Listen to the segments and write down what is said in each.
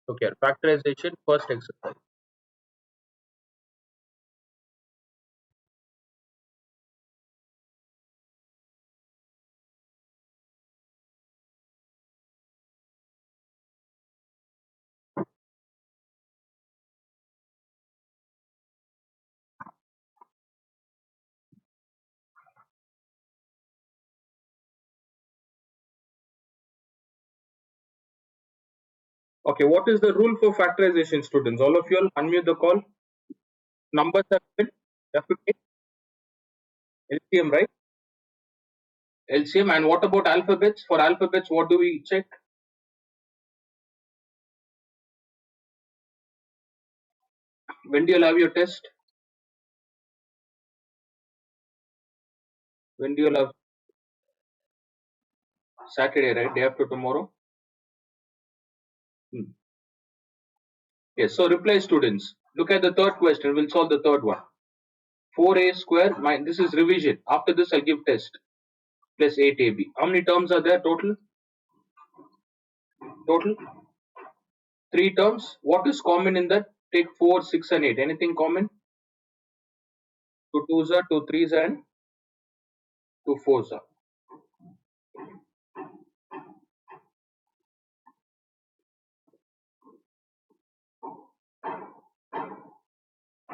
Okay, factorization, first exercise. Okay, what is the rule for factorization, students? All of you all unmute the call. Numbers are given. You have to take LCM, right? LCM. And what about alphabets? For alphabets, what do we check? When do you have your test? When do you have Saturday, right? Day after tomorrow. Hmm. Yes. So reply, students. Look at the third question. We'll solve the third one. 4a square minus, this is revision. After this, I'll give test plus 8ab. How many terms are there total? Total three terms. What is common in that? Take 4, 6, and 8. Anything common? Two twos are, two threes, and two fours are.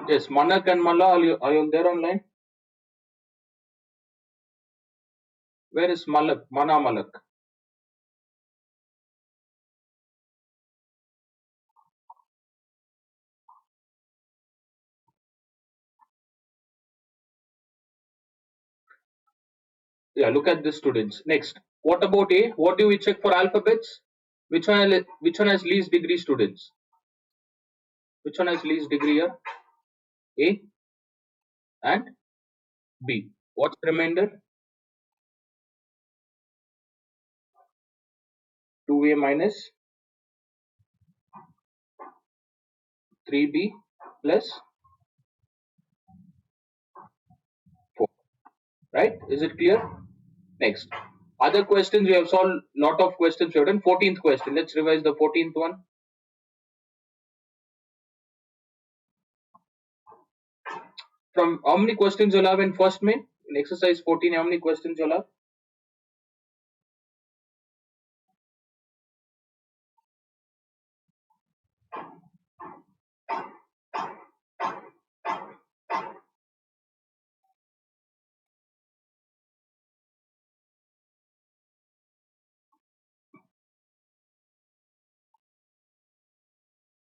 Yes, Manak and Mala, are you there online? Where is Malak? Mana Malak. Yeah, look at this, students. Next, what about A? What do we check for alphabets? Which one has least degree, students? Which one has least degree here? A and B. What's the remainder? 2A minus 3B plus 4. Right? Is it clear? Next. Other questions, we have solved lot of questions we have done. 14th question. Let's revise the 14th one. From how many questions you'll have in first main? In exercise 14, how many questions you'll have?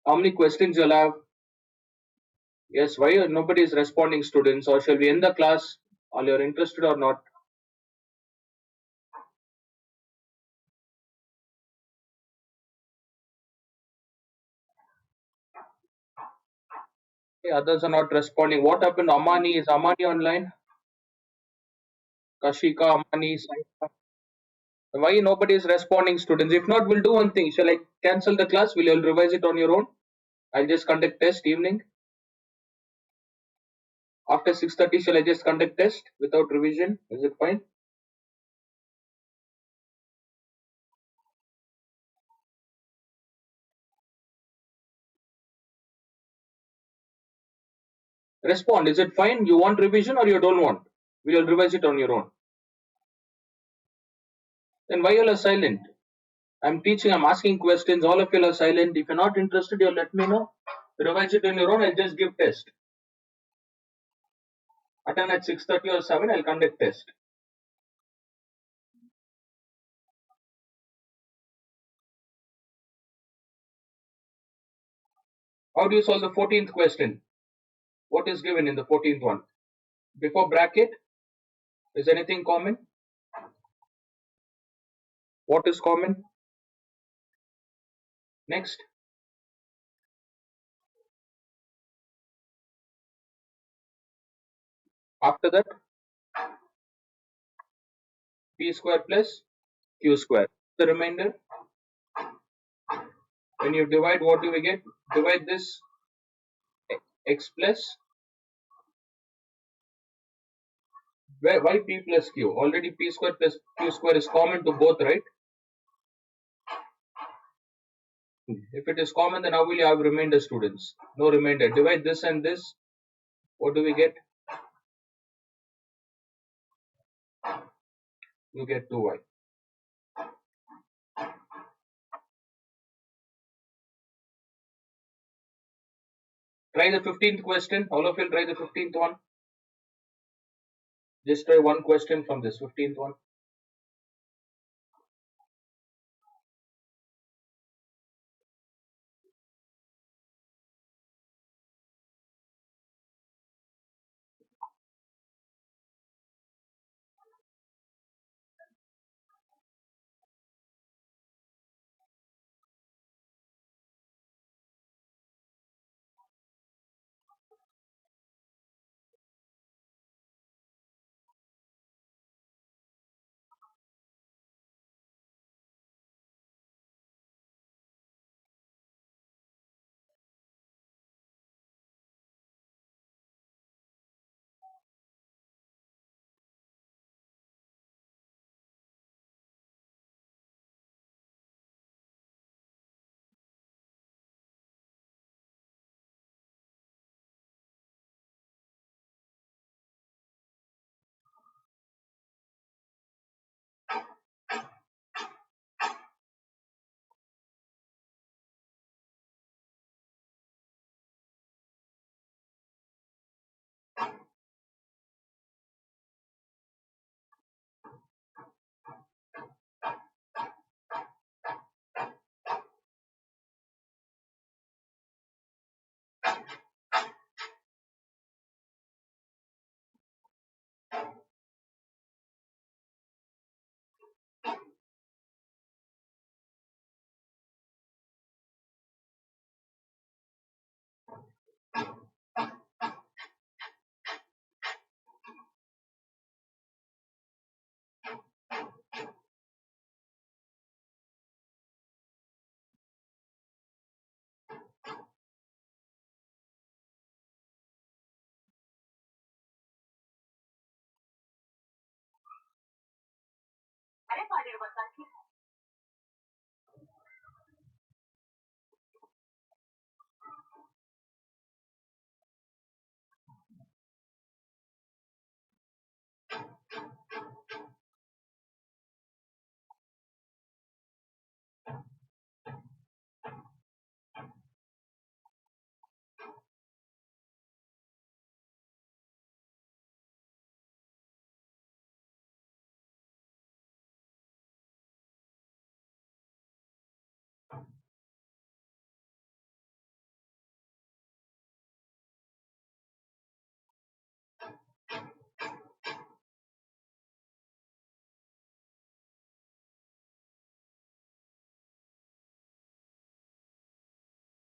How many questions you'll have? Yes, why nobody is responding, students? Or shall we end the class? Are you interested or not? Okay, others are not responding. What happened? Amani, is Amani online? Kashika, Amani, Saika. Why nobody is responding, students? If not, we'll do one thing. Shall I cancel the class? Will you revise it on your own? I'll just conduct test evening. After 6:30, shall I just conduct test without revision? Is it fine? Respond. Is it fine? You want revision or you don't want? We will revise it on your own. Then why you are silent? I'm teaching, I'm asking questions, all of you are silent. If you're not interested, you let me know. Revise it on your own, I'll just give test. Attend at 6:30 or 7, I'll conduct test. How do you solve the 14th question? What is given in the 14th one? Before bracket, is anything common? What is common? Next. After that, p square plus q square. The remainder, when you divide, what do we get? Divide this x plus, why p plus q? Already p square plus q square is common to both, right? If it is common, then how will you have remainder students? No remainder. Divide this and this. What do we get? You get 2y. Try the 15th question. All of you try the 15th one. Just try one question from this 15th one.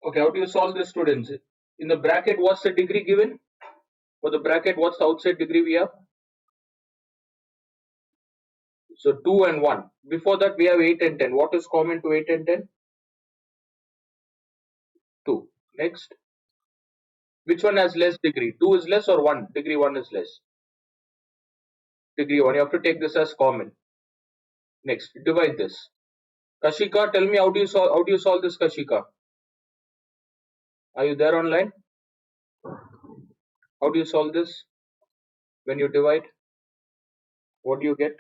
Okay, how do you solve this, students? In the bracket, what's the degree given? For the bracket, what's the outside degree we have? So 2 and 1. Before that, we have 8 and 10. What is common to 8 and 10? 2. Next. Which one has less degree? 2 is less or 1? Degree 1 is less. Degree 1. You have to take this as common. Next, divide this. Kashika, tell me how do you solve this, Kashika? Are you there online? How do you solve this? When you divide, what do you get?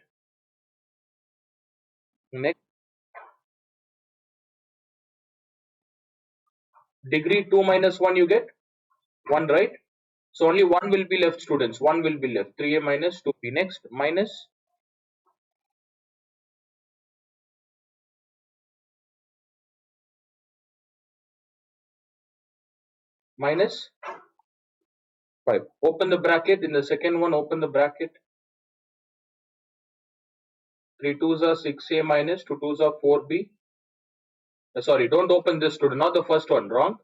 Next, degree 2 minus 1 you get? 1, right? So only 1 will be left, students. 1 will be left. 3a minus 2b. Next, minus 5. Open the bracket. In the second one, open the bracket. 3 twos are 6a minus 2 twos are 4b. Sorry, don't open this, student. Not the first one. Wrong.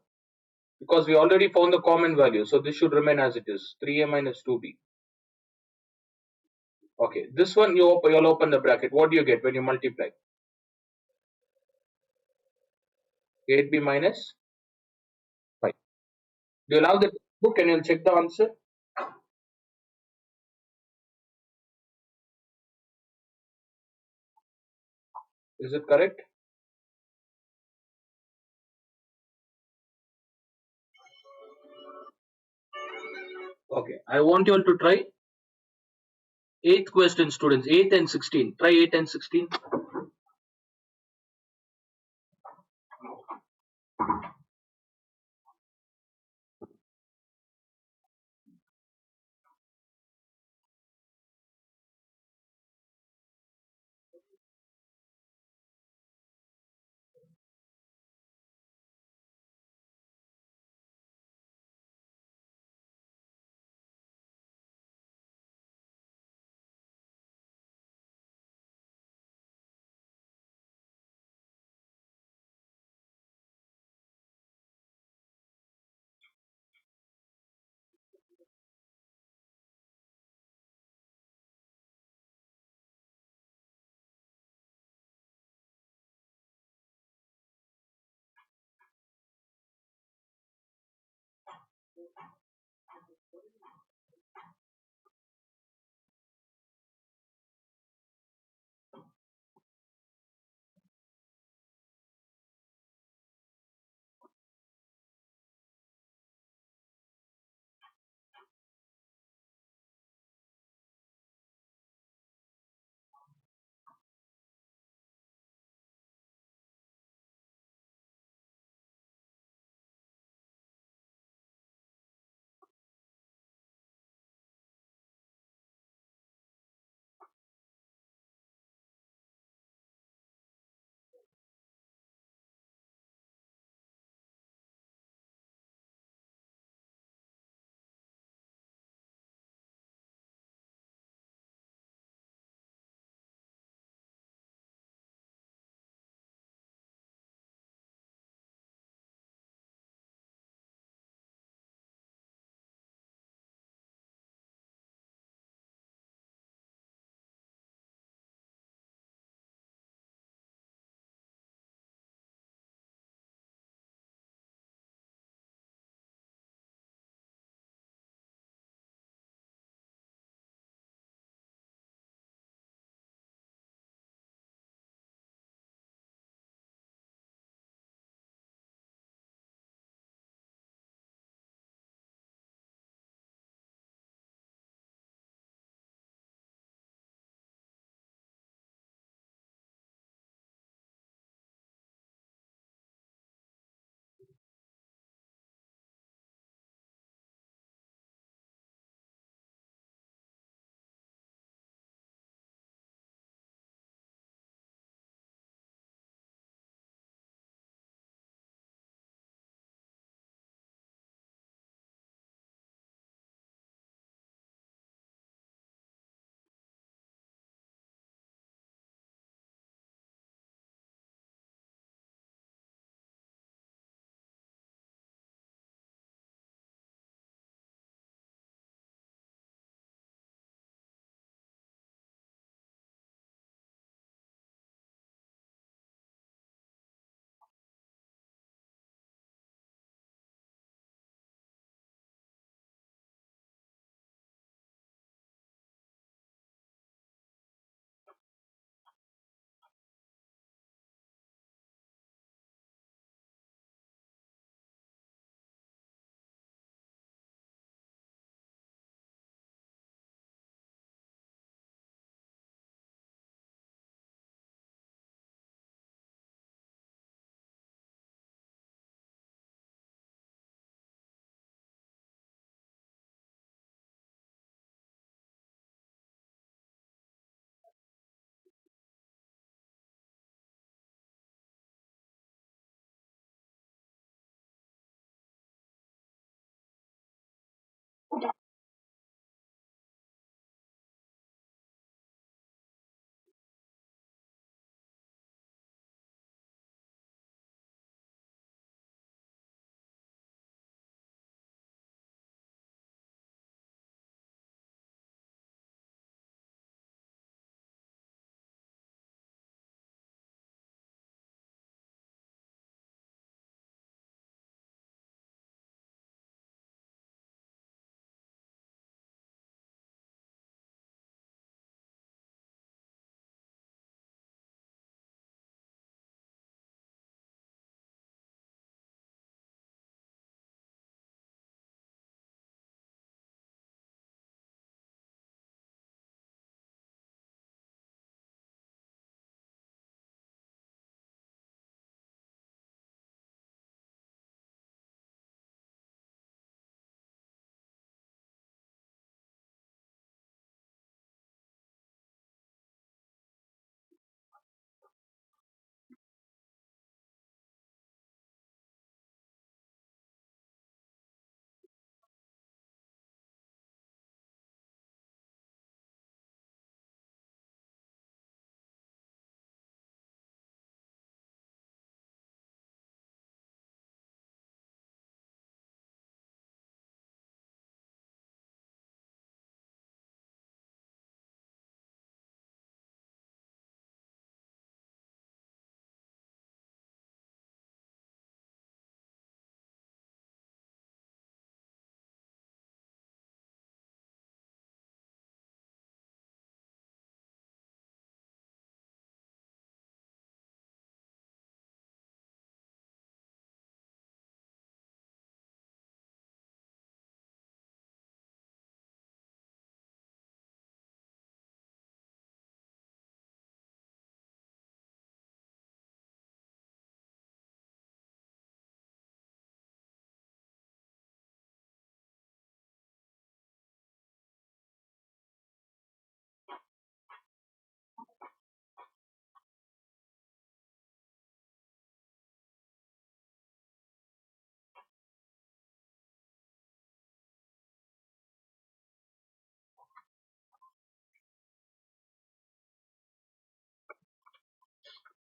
Because we already found the common value. So this should remain as it is. 3a minus 2b. Okay. This one, you'll open the bracket. What do you get when you multiply? 8b minus 5. Do you have the book and you'll check the answer? Is it correct? Okay, I want you all to try eighth question, students. 8 and 16. Try 8 and 16.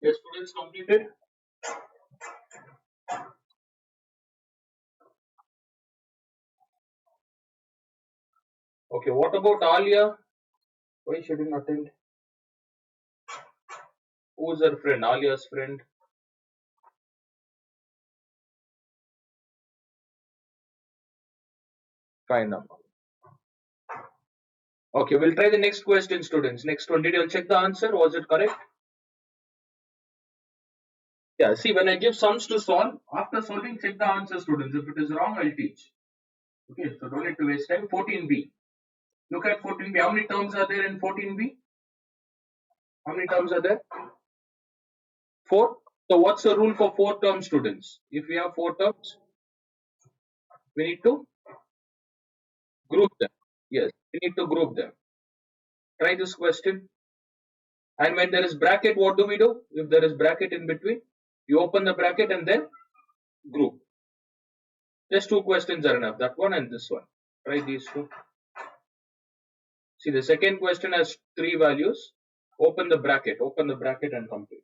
Yes, students completed. Okay, what about Alia? Why she didn't attend? Who's her friend? Alia's friend. Fine number. Okay, we'll try the next question, students. Next one. Did you check the answer? Was it correct? Yeah, see, when I give sums to solve, after solving, check the answer, students. If it is wrong, I'll teach. Okay, so don't need to waste time. 14b. Look at 14b. How many terms are there in 14b? How many terms are there? 4. So what's the rule for 4 terms, students? If we have 4 terms, we need to group them. Yes, we need to group them. Try this question. And when there is bracket, what do we do? If there is bracket in between, you open the bracket and then group. Just 2 questions are enough. That one and this one. Try these 2. See, the second question has 3 values. Open the bracket and complete.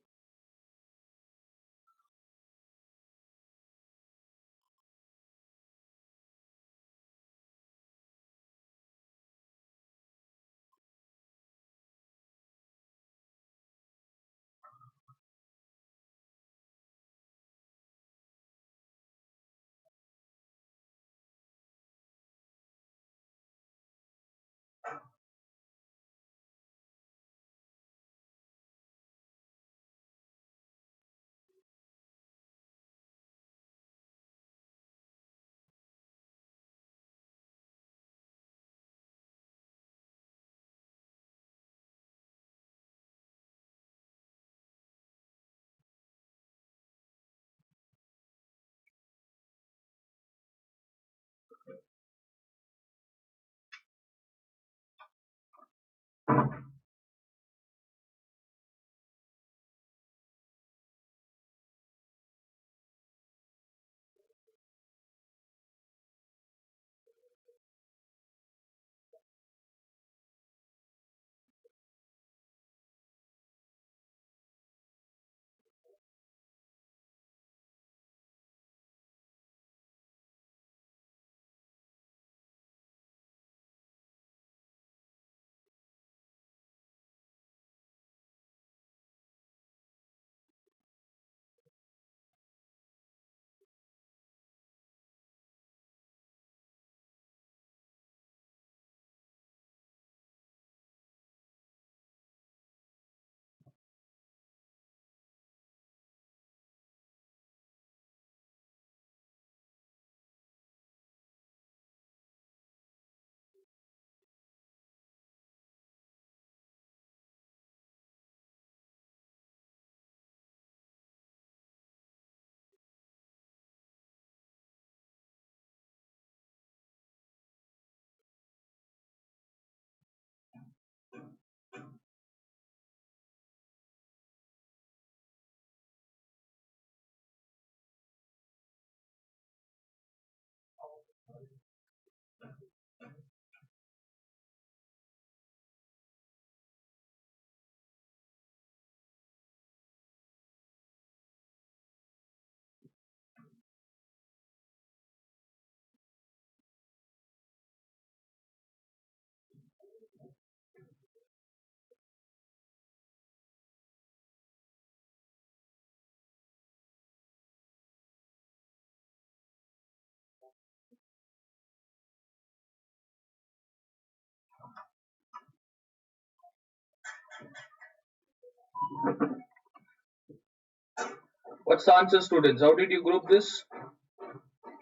What's the answer, students? How did you group this?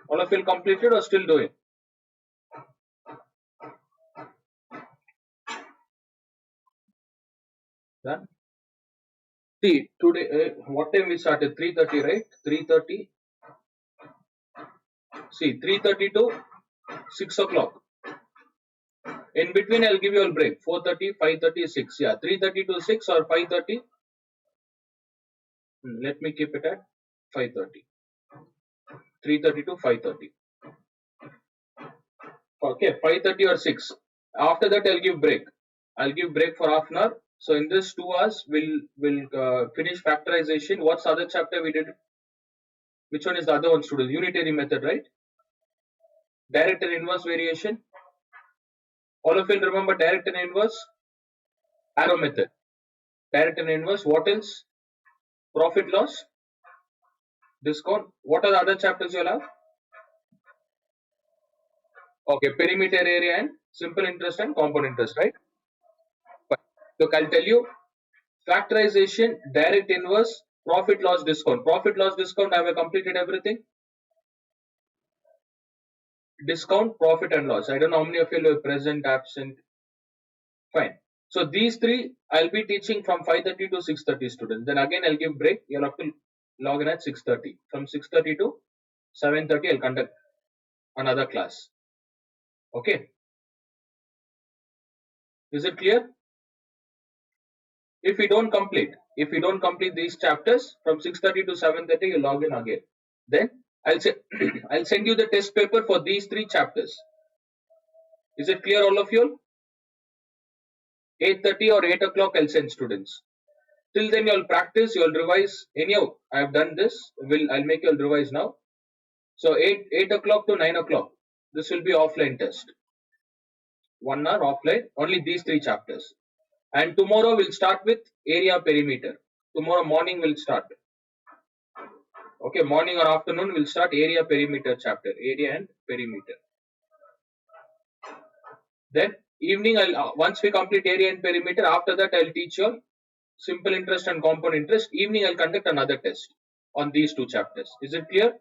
All of you completed or still doing? Done? See, today, what time we started? 3:30, right? 3:30. See, 3:30 to 6 o'clock. In between, I'll give you a break. 4:30, 5:30, 6. Yeah, 3:30 to 6 or 5:30. Let me keep it at 5:30. 3:30 to 5:30. Okay, 5:30 or 6. After that, I'll give break. I'll give break for half an hour. So in this 2 hours, we'll finish factorization. What's the other chapter we did? Which one is the other one, students? Unitary method, right? Direct and inverse variation. All of you remember direct and inverse? Arrow method. Direct and inverse. What else? Profit loss, discount. What are the other chapters you'll have? Okay, perimeter area and simple interest and compound interest, right? But look, I'll tell you factorization, direct inverse, profit loss discount. Profit loss discount, have I completed everything? Discount, profit and loss. I don't know how many of you were present, absent. Fine. So these three I'll be teaching from 5:30 to 6:30 students. Then again I'll give break. You'll have to log in at 6:30. From 6:30 to 7:30 I'll conduct another class. Okay. Is it clear? If you don't complete these chapters from 6:30 to 7:30, you log in again. Then I'll say I'll send you the test paper for these three chapters. Is it clear, all of you? 8:30 or 8 o'clock I'll send students. Till then you'll practice, you'll revise. Anyhow, I have done this. I'll make you all revise now. So 8 o'clock to 9 o'clock. This will be offline test. 1 hour offline, only these three chapters. And tomorrow we'll start with area perimeter. Tomorrow morning we'll start. Okay, morning or afternoon we'll start area perimeter chapter, area and perimeter. Then evening once we complete area and perimeter, after that I'll teach you simple interest and compound interest. Evening I'll conduct another test on these two chapters. Is it clear?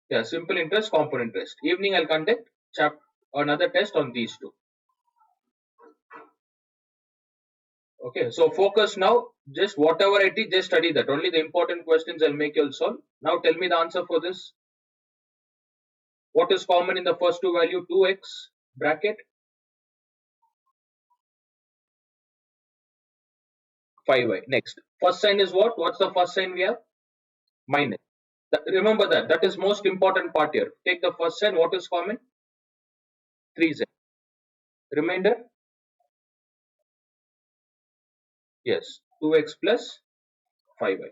Yeah, simple interest, compound interest. Evening I'll conduct another test on these two. Okay, so focus now. Just whatever I teach, just study that. Only the important questions I'll make you all solve. Now tell me the answer for this. What is common in the first two value? 2x bracket 5y. Next, first sign is what? What's the first sign we have? Minus. Remember that. That is most important part here. Take the first sign. What is common? 3z. Remainder? Yes. 2x plus 5y.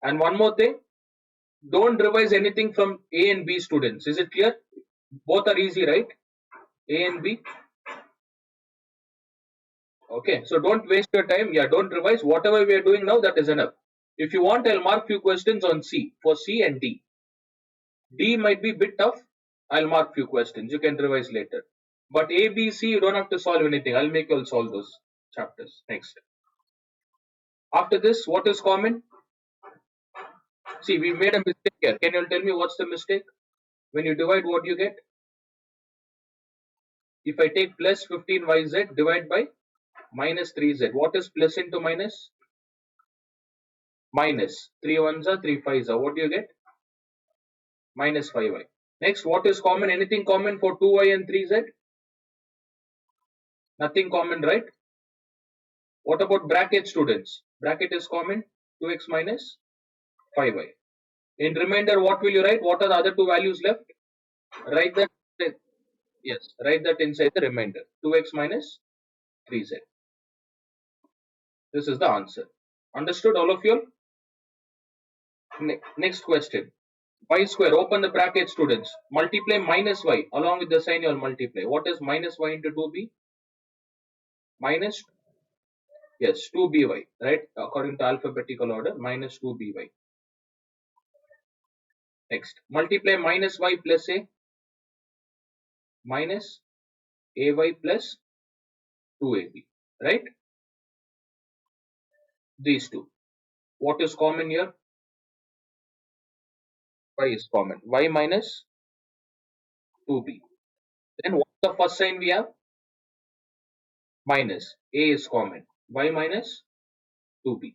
And one more thing. Don't revise anything from A and B students. Is it clear? Both are easy, right? A and B. Okay. So don't waste your time. Yeah, don't revise. Whatever we are doing now, that is enough. If you want, I'll mark few questions on C for C and D. D might be a bit tough. I'll mark few questions. You can revise later. But A, B, C, you don't have to solve anything. I'll make you all solve those chapters. Next. After this, what is common? See, we made a mistake here. Can you tell me what's the mistake? When you divide, what you get? If I take plus 15yz, divide by minus 3z. What is plus into minus? Minus. 3 ones are 3 5s are. What do you get? Minus 5y. Next, what is common? Anything common for 2y and 3z? Nothing common, right? What about bracket, students? Bracket is common. 2x minus 5y. In remainder, what will you write? What are the other two values left? Write that. Yes, write that inside the remainder. 2x minus 3z. This is the answer. Understood, all of you? Next question. Y square. Open the bracket, students. Multiply minus y. Along with the sign, you'll multiply. What is minus y into 2b? Minus, yes, 2by. Right? According to alphabetical order, minus 2by. Next. Multiply minus y plus a. Minus ay plus 2ab. Right? These two. What is common here? Y is common. Y minus 2b. Then what's the first sign we have? Minus. A is common. Y minus 2b.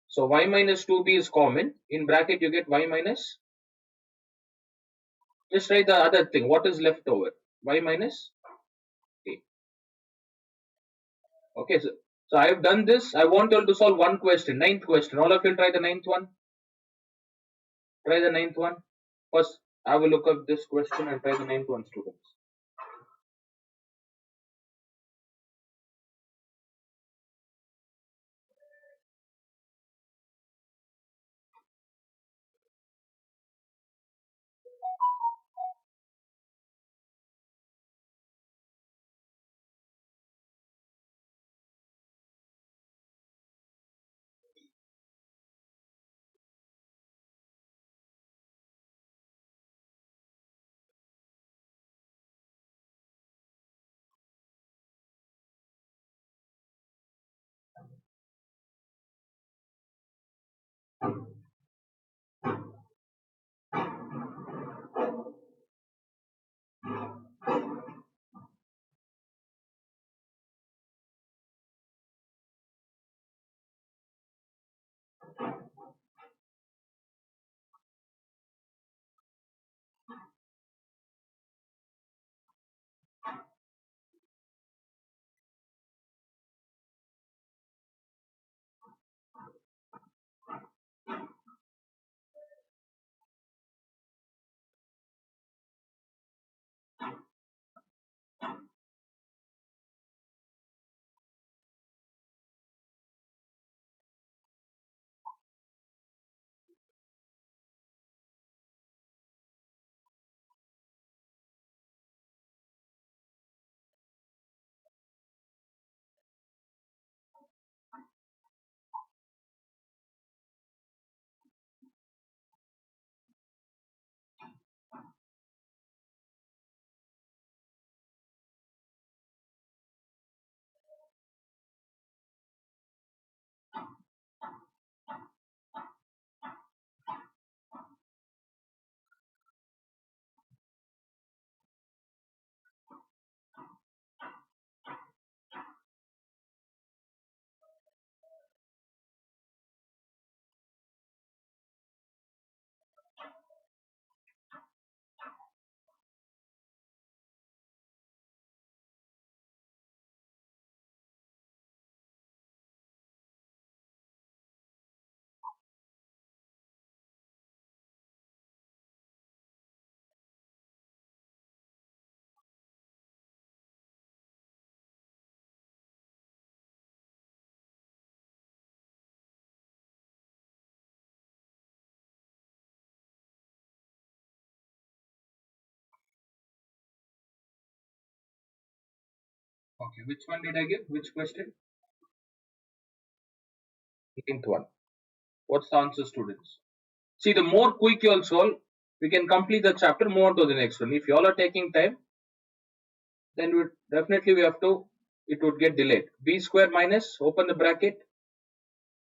So y minus 2b is common. In bracket you get y minus. Just write the other thing. What is left over? Y minus a. Okay, so I have done this. I want you all to solve one question. Ninth question. All of you try the ninth one. Try the ninth one. First, have a look at this question and try the ninth one, students. Okay, which one did I give? Which question? 18th one. What's the answer, students? See, the more quick you all solve, we can complete the chapter, move on to the next one. If you all are taking time, then definitely we have to, it would get delayed. B square minus, open the bracket,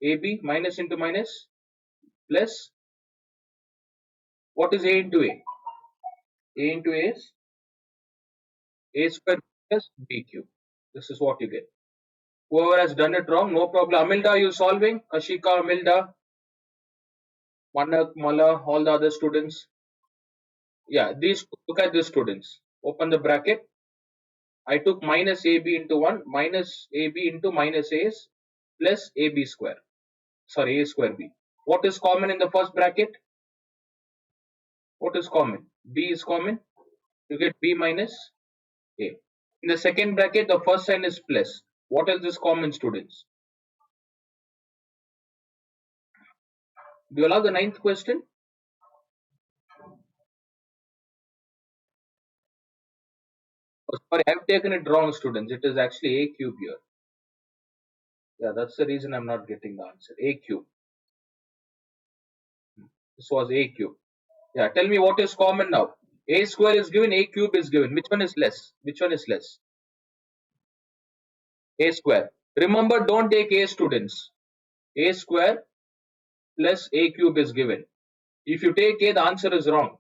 AB minus into minus, plus, what is A into A? A into A is A square plus B cube. This is what you get. Whoever has done it wrong, no problem. Amilda, are you solving? Ashika, Amilda, Manak, Mala, all the other students. Yeah, these, look at these students. Open the bracket. I took minus AB into 1, minus AB into minus A plus AB square. Sorry, A square B. What is common in the first bracket? What is common? B is common. You get B minus A. In the second bracket, the first sign is plus. What else is common, students? Do you allow the ninth question? Oh, sorry, I've taken it wrong, students. It is actually A cube here. Yeah, that's the reason I'm not getting the answer. A cube. This was A cube. Yeah, tell me what is common now. A square is given, A cube is given. Which one is less? Which one is less? A square. Remember, don't take A, students. A square plus A cube is given. If you take A, the answer is wrong.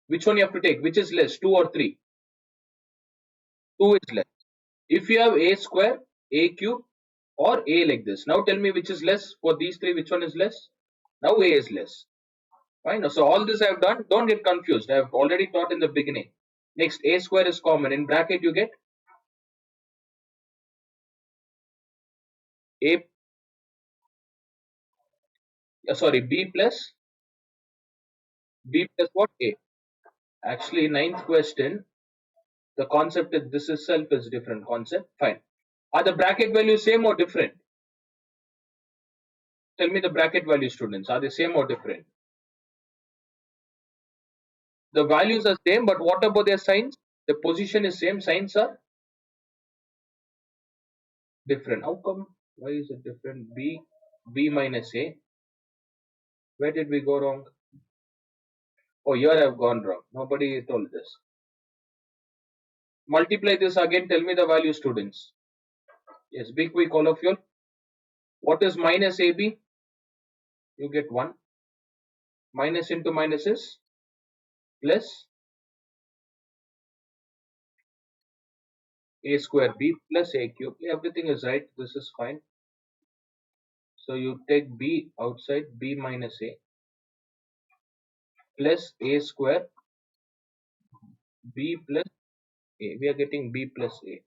Which one you have to take? Which is less? 2 or 3? 2 is less. If you have A square, A cube, or A like this. Now tell me which is less for these three. Which one is less? Now A is less. Fine. So all this I have done. Don't get confused. I have already taught in the beginning. Next, A square is common. In bracket you get A. Sorry, B plus what? A. Actually, ninth question. The concept is this itself is different concept. Fine. Are the bracket values same or different? Tell me the bracket value, students. Are they same or different? The values are same, but what about their signs? The position is same, signs are different. How come? Why is it different? B minus A. Where did we go wrong? Oh, here I've gone wrong. Nobody told this. Multiply this again. Tell me the value, students. Yes, be quick, all of you. What is minus AB? You get 1. Minus into minus is plus A square B plus A cube. Everything is right. This is fine. So you take B outside, B minus A plus A square B plus A. We are getting B plus A.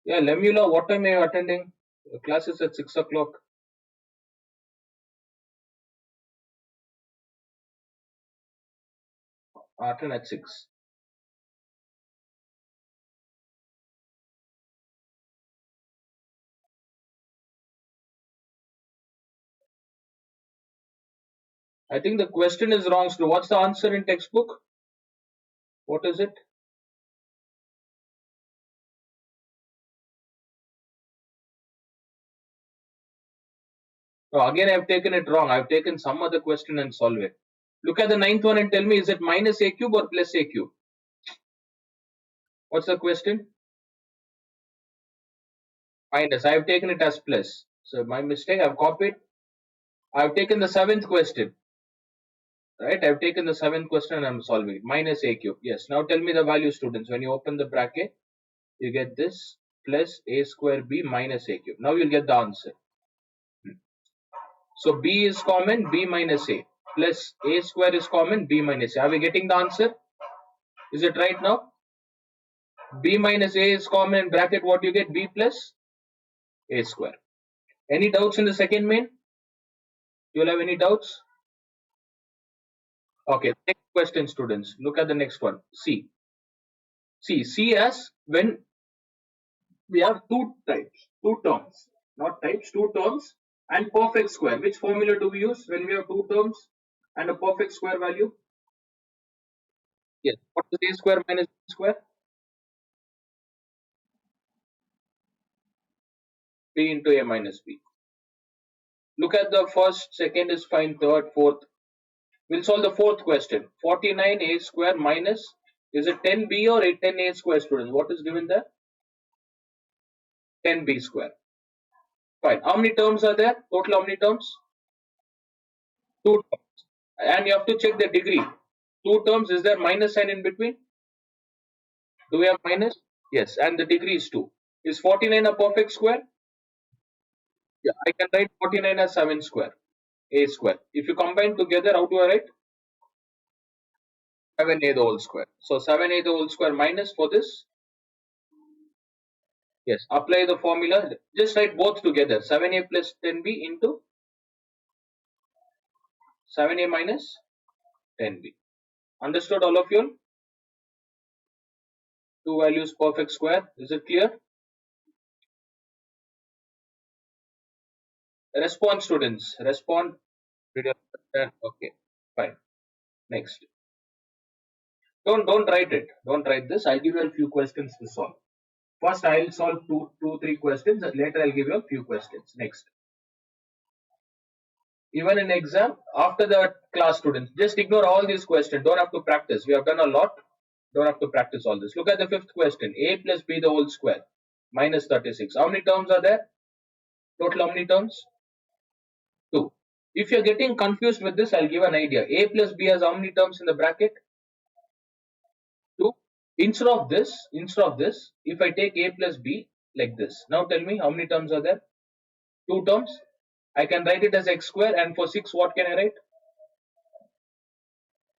Yeah, Lemula, what time are you attending? The class is at 6 o'clock. Attend at 6. I think the question is wrong. So what's the answer in textbook? What is it? No, again, I've taken it wrong. I've taken some other question and solve it. Look at the ninth one and tell me, is it minus A cube or plus A cube? What's the question? Minus. I've taken it as plus. So my mistake, I've copied. I've taken the seventh question. Right? I've taken the seventh question and I'm solving it. Minus A cube. Yes. Now tell me the value, students. When you open the bracket, you get this plus A square B minus A cube. Now you'll get the answer. So B is common, B minus A plus A square is common, B minus A. Are we getting the answer? Is it right now? B minus A is common in bracket. What do you get? B plus A square. Any doubts in the second main? You will have any doubts? Okay, next question, students. Look at the next one. C. C as when we have two types, two terms, not types, two terms. And perfect square. Which formula do we use when we have two terms and a perfect square value? Yes. What is a square minus b square? B into a minus b. Look at the first, second is fine, third, fourth. We'll solve the fourth question. 49a square minus, is it 10b or 10a square, students? What is given there? 10b square. Fine. How many terms are there? Total how many terms? Two terms. And you have to check the degree. Two terms, is there minus sign in between? Do we have minus? Yes. And the degree is 2. Is 49 a perfect square? Yeah. I can write 49 as 7 square. A square. If you combine together, how do I write? 7a the whole square. So 7a the whole square minus for this. Yes. Apply the formula. Just write both together. 7a plus 10b into 7a minus 10b. Understood all of you? Two values perfect square. Is it clear? Respond, students. Respond. Did you understand? Okay. Fine. Next. Don't write it. Don't write this. I'll give you a few questions to solve. First, I'll solve three questions. And later, I'll give you a few questions. Next. Even in exam, after the class, students, just ignore all these questions. Don't have to practice. We have done a lot. Don't have to practice all this. Look at the fifth question. A plus b the whole square minus 36. How many terms are there? Total how many terms? 2. If you're getting confused with this, I'll give an idea. A plus b has how many terms in the bracket? 2. Instead of this, if I take a plus b like this, now tell me how many terms are there? 2 terms. I can write it as x square, and for 6, what can I write?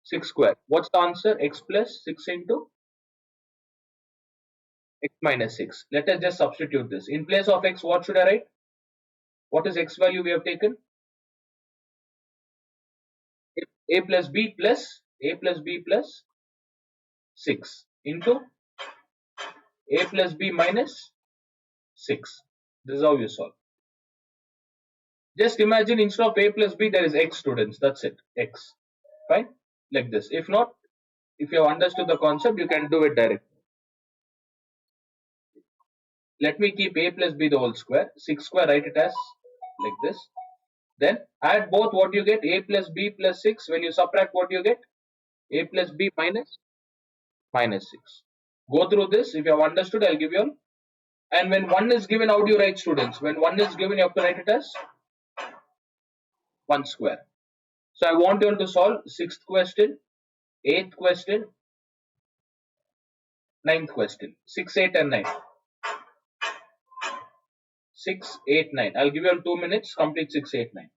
6 square. What's the answer? X plus 6 into x minus 6. Let us just substitute this. In place of x, what should I write? What is x value we have taken? A plus b plus 6 into a plus b minus 6. This is how you solve. Just imagine instead of a plus b, there is x, students. That's it. X. Fine? Like this. If not, if you have understood the concept, you can do it directly. Let me keep a plus b the whole square. 6 square, write it as like this. Then add both, what you get? A plus b plus 6. When you subtract, what you get? A plus b minus 6. Go through this. If you have understood, I'll give you all. And when 1 is given, how do you write, students? When 1 is given, you have to write it as 1 square. So I want you all to solve 6th question, 8th question, 9th question. 6, 8 and 9. 6, 8, 9. I'll give you all 2 minutes, complete 6, 8, 9.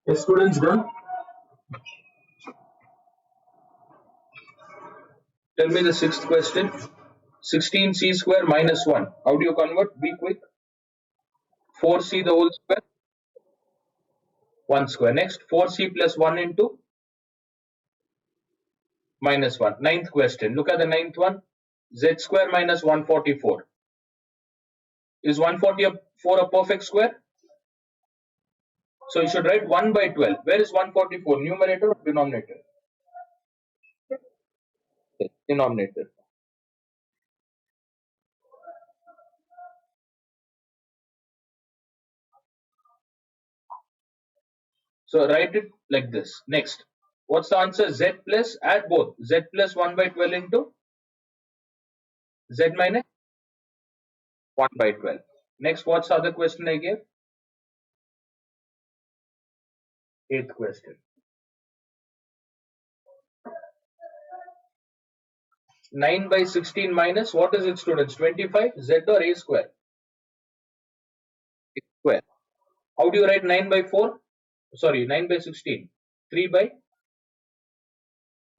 The students done? Tell me the sixth question. 16c square minus 1. How do you convert? Be quick. 4c the whole square, 1 square. Next, 4c plus 1 into minus 1. Ninth question. Look at the ninth one. Z square minus 144. Is 144 a perfect square? So you should write 1 by 12. Where is 144? Numerator or denominator? Yes, denominator. So write it like this. Next, what's the answer? Z plus, add both. Z plus 1 by 12 into Z minus 1 by 12. Next, what's the other question I gave? Eighth question. 9 by 16 minus, what is it, students? 25, Z or A square? A square. How do you write 9 by 4? Sorry, 9 by 16. 3 by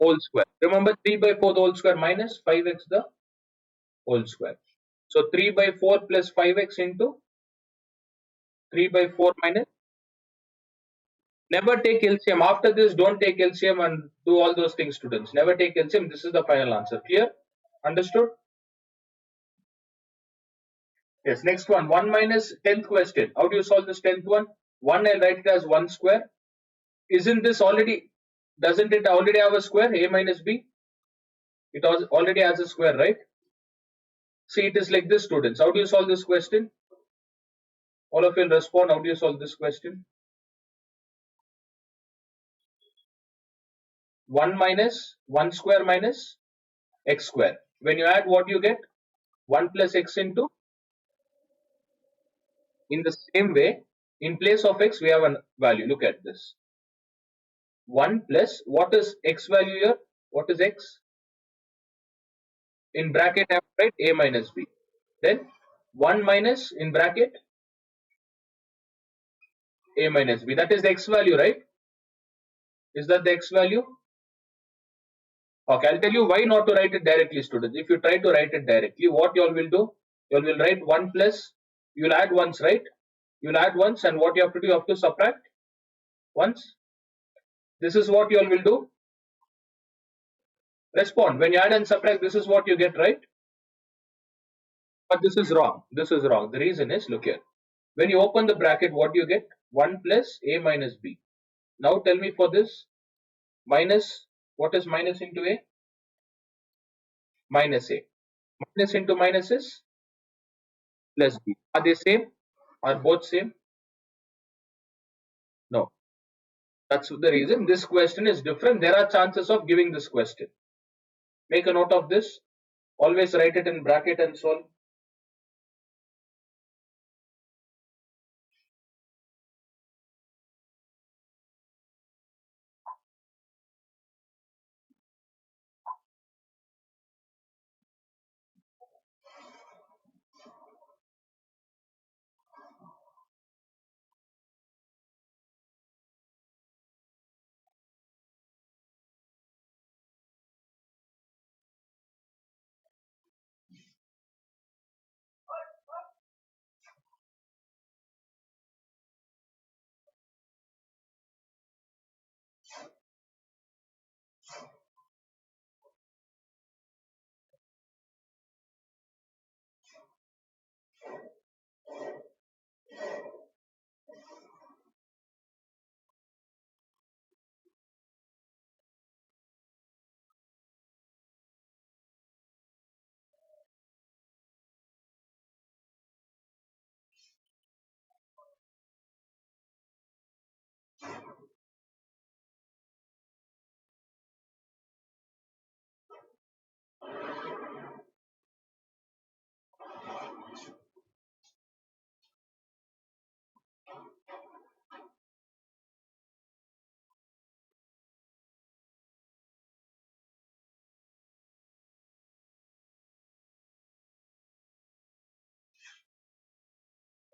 whole square. Remember 3 by 4 the whole square minus 5x the whole square. So 3 by 4 plus 5x into 3 by 4 minus. Never take LCM. After this, don't take LCM and do all those things, students. Never take LCM. This is the final answer. Clear? Understood? Yes. Next one. 1 minus 10th question. How do you solve this 10th one? 1, I'll write it as 1 square. Isn't this already, doesn't it already have a square? A minus B? It already has a square, right? See, it is like this, students. How do you solve this question? All of you will respond. How do you solve this question? 1 minus 1 square minus x square. When you add, what you get? 1 plus x into, in the same way, in place of x, we have a value. Look at this. 1 plus, what is x value here? What is x? In bracket, I have to write a minus b. Then 1 minus, in bracket, a minus b. That is the x value, right? Is that the x value? Okay, I'll tell you why not to write it directly, students. If you try to write it directly, what you all will do? You all will write 1 plus, you will add once, right? You will add once, and what you have to do, you have to subtract once. This is what you all will do. Respond. When you add and subtract, this is what you get, right? But this is wrong. This is wrong. The reason is, look here. When you open the bracket, what do you get? 1 plus a minus b. Now tell me for this, minus, what is minus into a? Minus a. Minus into minus is plus b. Are they same? Are both same? No. That's the reason this question is different. There are chances of giving this question. Make a note of this. Always write it in bracket and solve.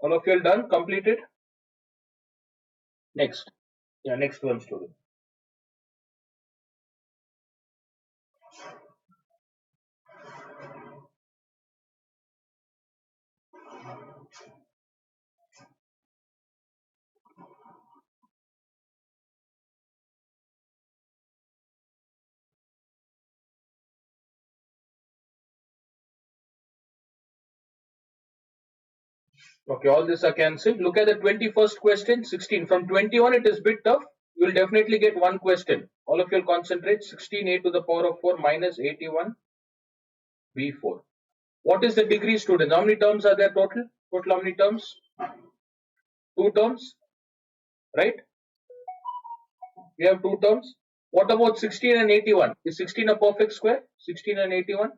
All of you are done, completed? Next. Yeah, next one student. Okay, all this are cancelled. Look at the 21st question, 16. From 21, it is bit tough. You will definitely get one question. All of you will concentrate. 16a to the power of 4 minus 81 b4. What is the degree, students? How many terms are there total? Total how many terms? Two terms, right? We have two terms. What about 16 and 81? Is 16 a perfect square? 16 and 81?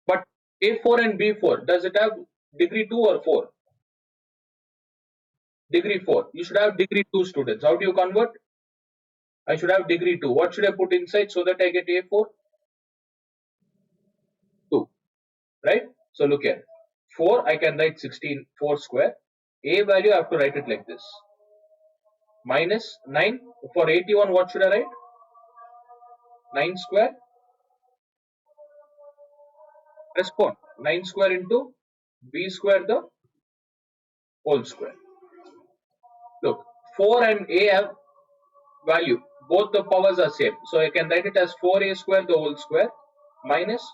But a4 and b4, does it have degree 2 or 4? Degree 4. You should have degree 2, students. How do you convert? I should have degree 2. What should I put inside so that I get a4? 2. Right? So look here. 4, I can write 16, 4 square. A value, I have to write it like this. Minus 9. For 81, what should I write? 9 square. Respond. 9 square into b square the whole square. Look, 4 and a have value. Both the powers are same. So I can write it as 4a square the whole square minus.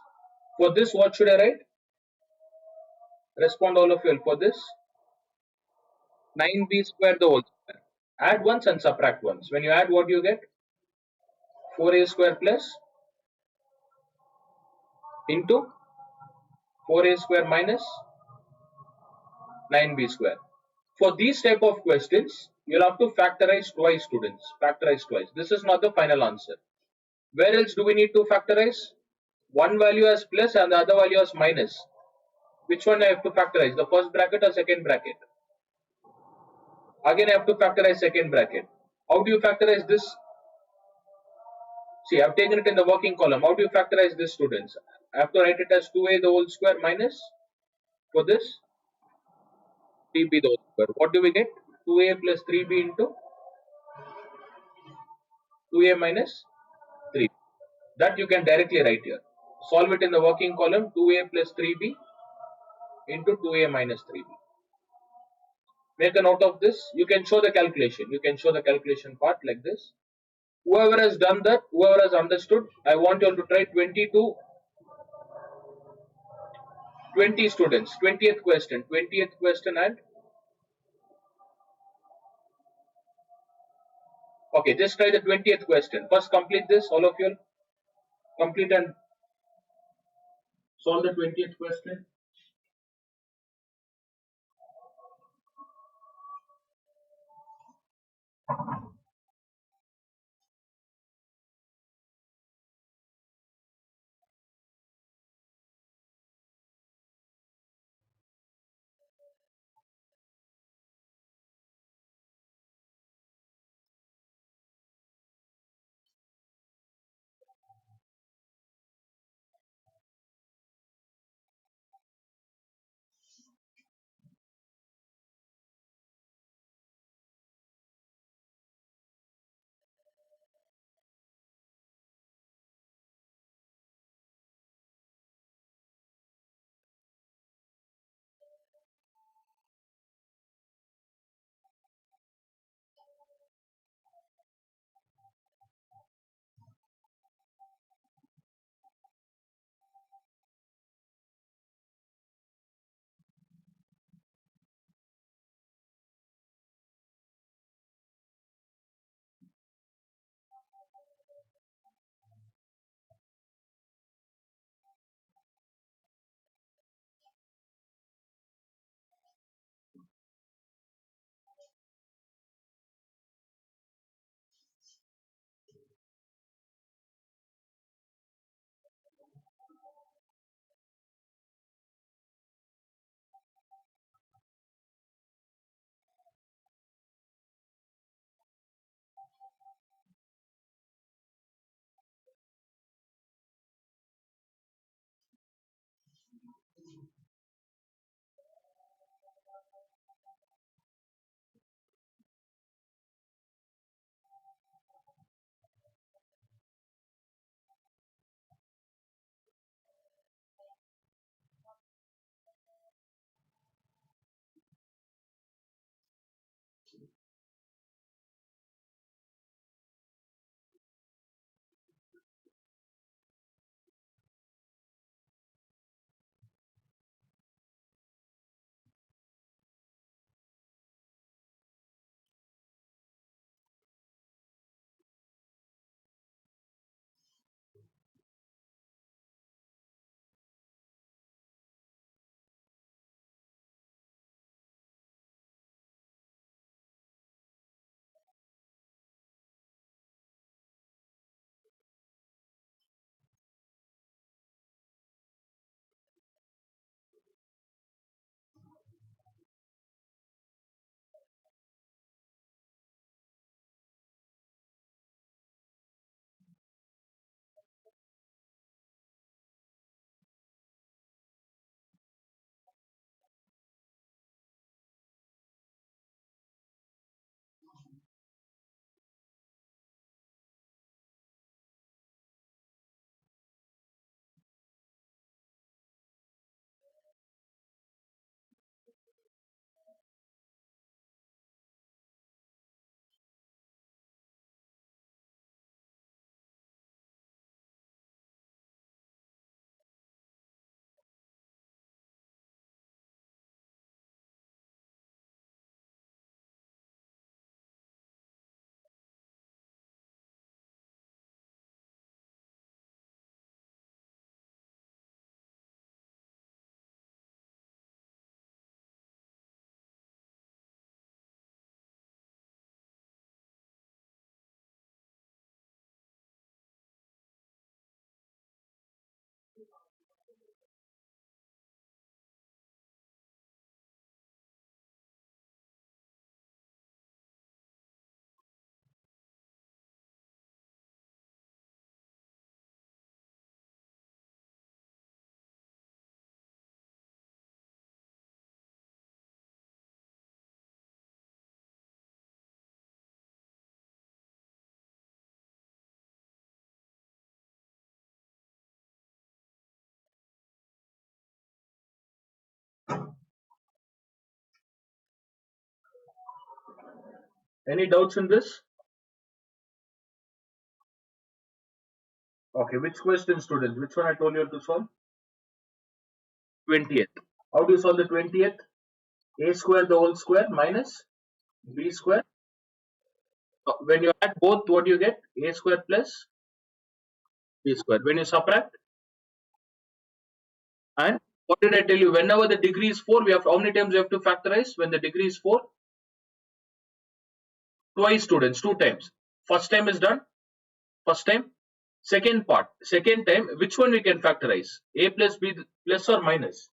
For this, what should I write? Respond all of you for this. 9b square the whole square. Add once and subtract once. When you add, what do you get? 4a square plus into 4a square minus 9b square. For these type of questions, you'll have to factorize twice, students. Factorize twice. This is not the final answer. Where else do we need to factorize? One value as plus and the other value as minus. Which one I have to factorize? The first bracket or second bracket? Again, I have to factorize second bracket. How do you factorize this? See, I've taken it in the working column. How do you factorize this, students? I have to write it as 2a the whole square minus, for this, 3b the whole square. What do we get? 2a plus 3b into 2a minus 3. That you can directly write here. Solve it in the working column. 2a plus 3b into 2a minus 3b. Make a note of this. You can show the calculation. You can show the calculation part like this. Whoever has done that, whoever has understood, I want you all to try 20 to 20 students. 20th question. 20th question and okay, just try the 20th question. First complete this, all of you complete and solve the 20th question. Any doubts in this? Okay, which question, students? Which one I told you to solve? 20th. How do you solve the 20th? A square the whole square minus b square. When you add both, what do you get? A square plus b square. When you subtract, and what did I tell you? Whenever the degree is 4, we have how many times we have to factorize? When the degree is 4, twice, students, 2 times. First time is done. First time. Second part. Second time, which one we can factorize? A plus b plus or minus?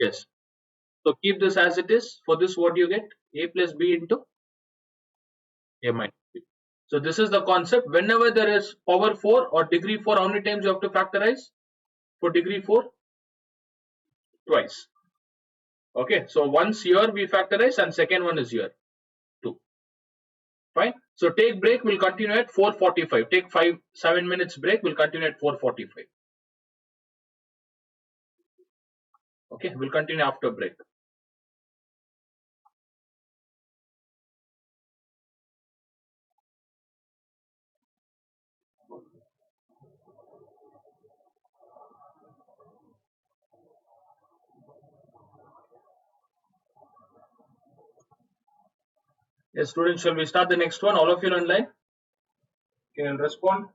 Yes. So keep this as it is. For this, what do you get? A plus b into a minus b. So this is the concept. Whenever there is power 4 or degree 4, how many times you have to factorize? For degree 4, twice. Okay. So once here we factorize and second one is here. 2. Fine. So take break. We'll continue at 4:45. Take 7 minutes break. We'll continue at 4:45. Okay. We'll continue after break. Yes, students, shall we start the next one? All of you online? Can you respond?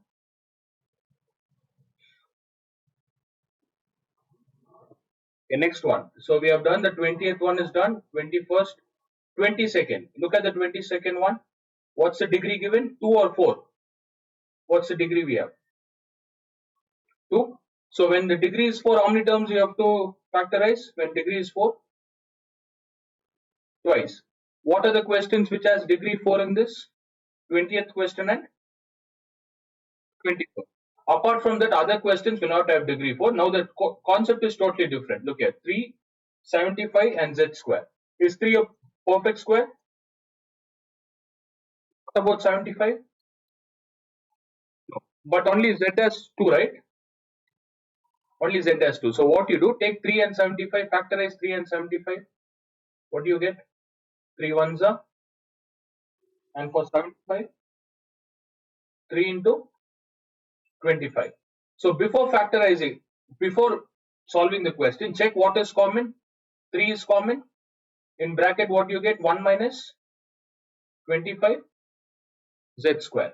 Okay, next one. So we have done the 20th one is done, 21st, 22nd. Look at the 22nd one. What's the degree given? 2 or 4? What's the degree we have? 2. So when the degree is 4, how many terms you have to factorize? When degree is 4? Twice. What are the questions which has degree 4 in this? 20th question and 24th. Apart from that, other questions will not have degree 4. Now the concept is totally different. Look at 3, 75 and z square. Is 3 a perfect square? What about 75? No. But only z has 2, right? Only z has 2. So what you do, take 3 and 75, factorize 3 and 75. What do you get? 3 ones are, and for 75, 3 into 25. So before factorizing, before solving the question, check what is common. 3 is common. In bracket, what you get? 1 minus 25 z square.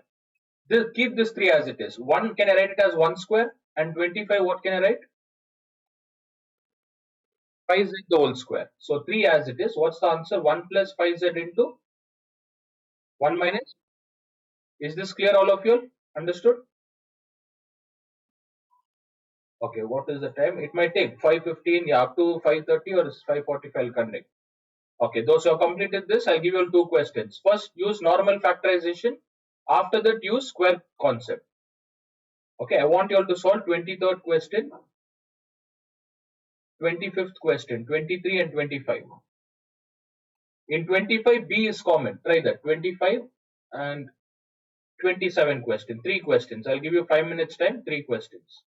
Keep this 3 as it is. 1, can I write it as 1 square? And 25, what can I write? 5z the whole square. So 3 as it is. What's the answer? 1 plus 5z into 1 minus. Is this clear, all of you? Understood? Okay, what is the time? It might take 5:15, yeah, up to 5:30 or 5:45 I'll connect. Okay, those who have completed this, I'll give you 2 questions. First, use normal factorization. After that, use square concept. Okay, I want you all to solve 23rd question, 25th question, 23 and 25. In 25, B is common. Try that. 25 and 27 question. 3 questions. I'll give you 5 minutes time. 3 questions.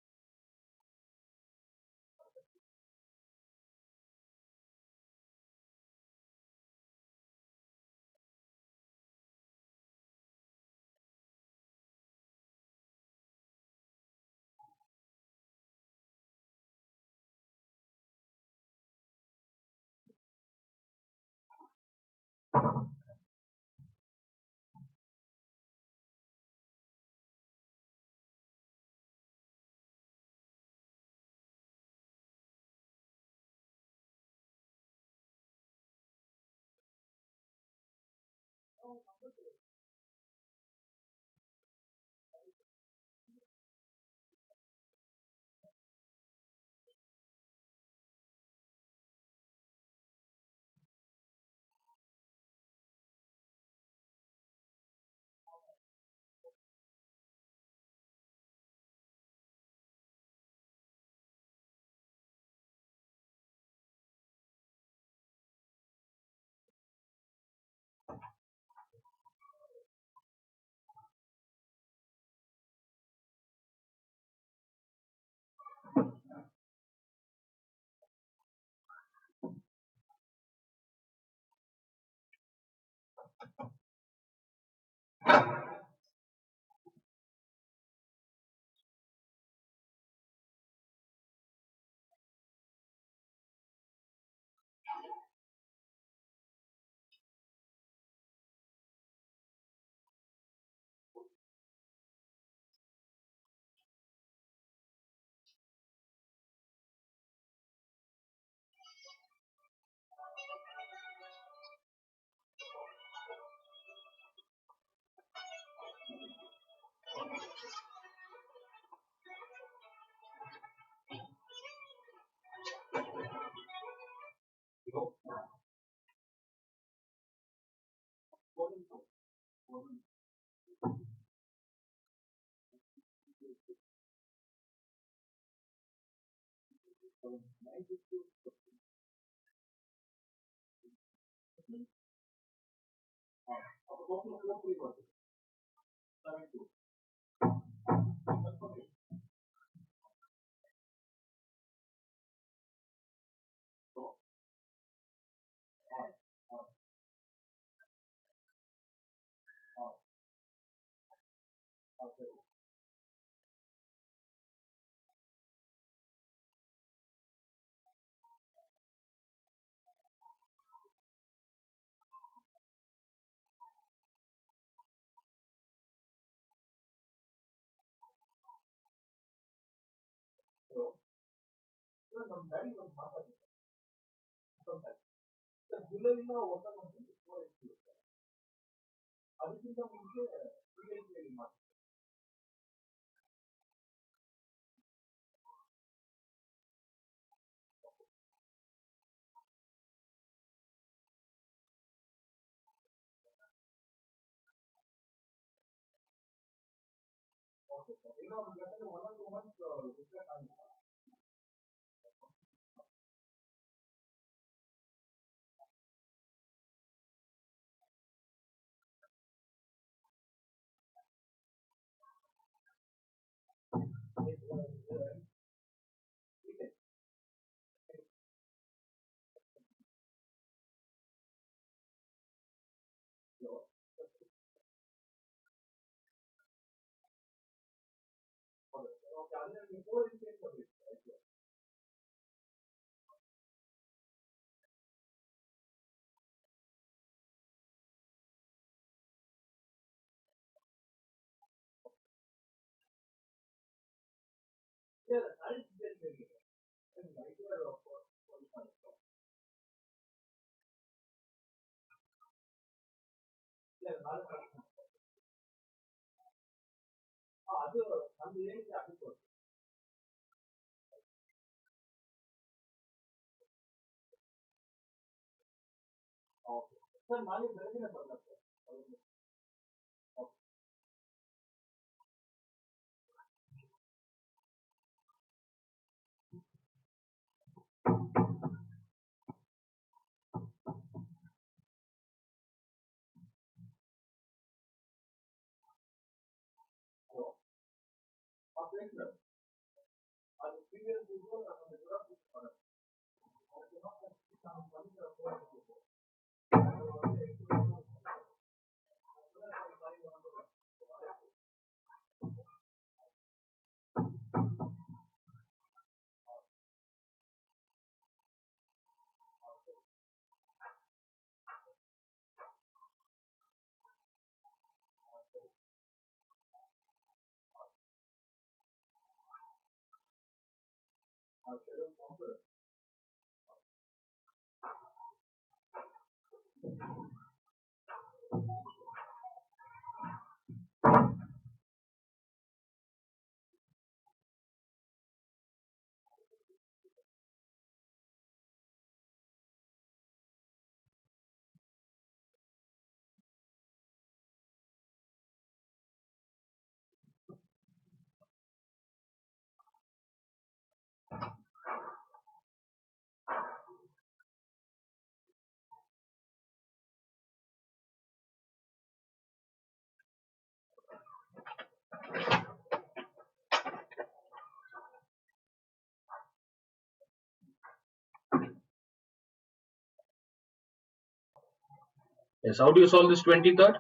Yes. How do you solve this 23rd?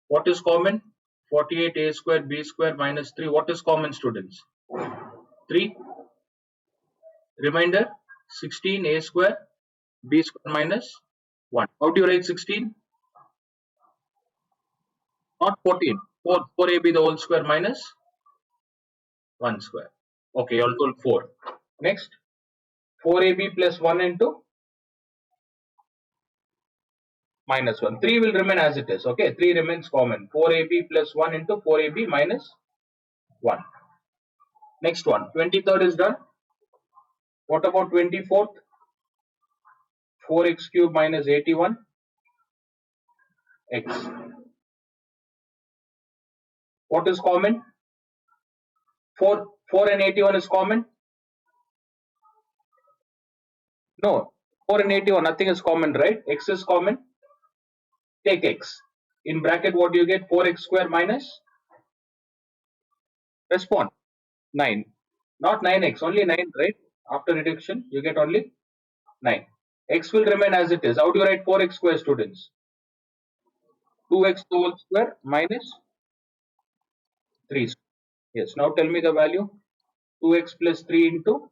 What is common? 48 a square b square minus 3. What is common, students? 3. Remainder 16 a square b square minus 1. How do you write 16? Not 14. 4ab the whole square minus 1 square. Okay, you all told 4. Next, 4ab plus 1 into minus 1. 3 will remain as it is. Okay, 3 remains common. 4ab plus 1 into 4ab minus 1. Next one, 23rd is done. What about 24th? 4x cube minus 81 x. What is common? 4 and 81 is common. No, 4 and 81, nothing is common, right? X is common. Take x. In bracket, what do you get? 4x square minus, respond, 9. Not 9x, only 9, right? After reduction, you get only 9. X will remain as it is. How do you write 4x square, students? 2x whole square minus 3. Yes, now tell me the value. 2x plus 3 into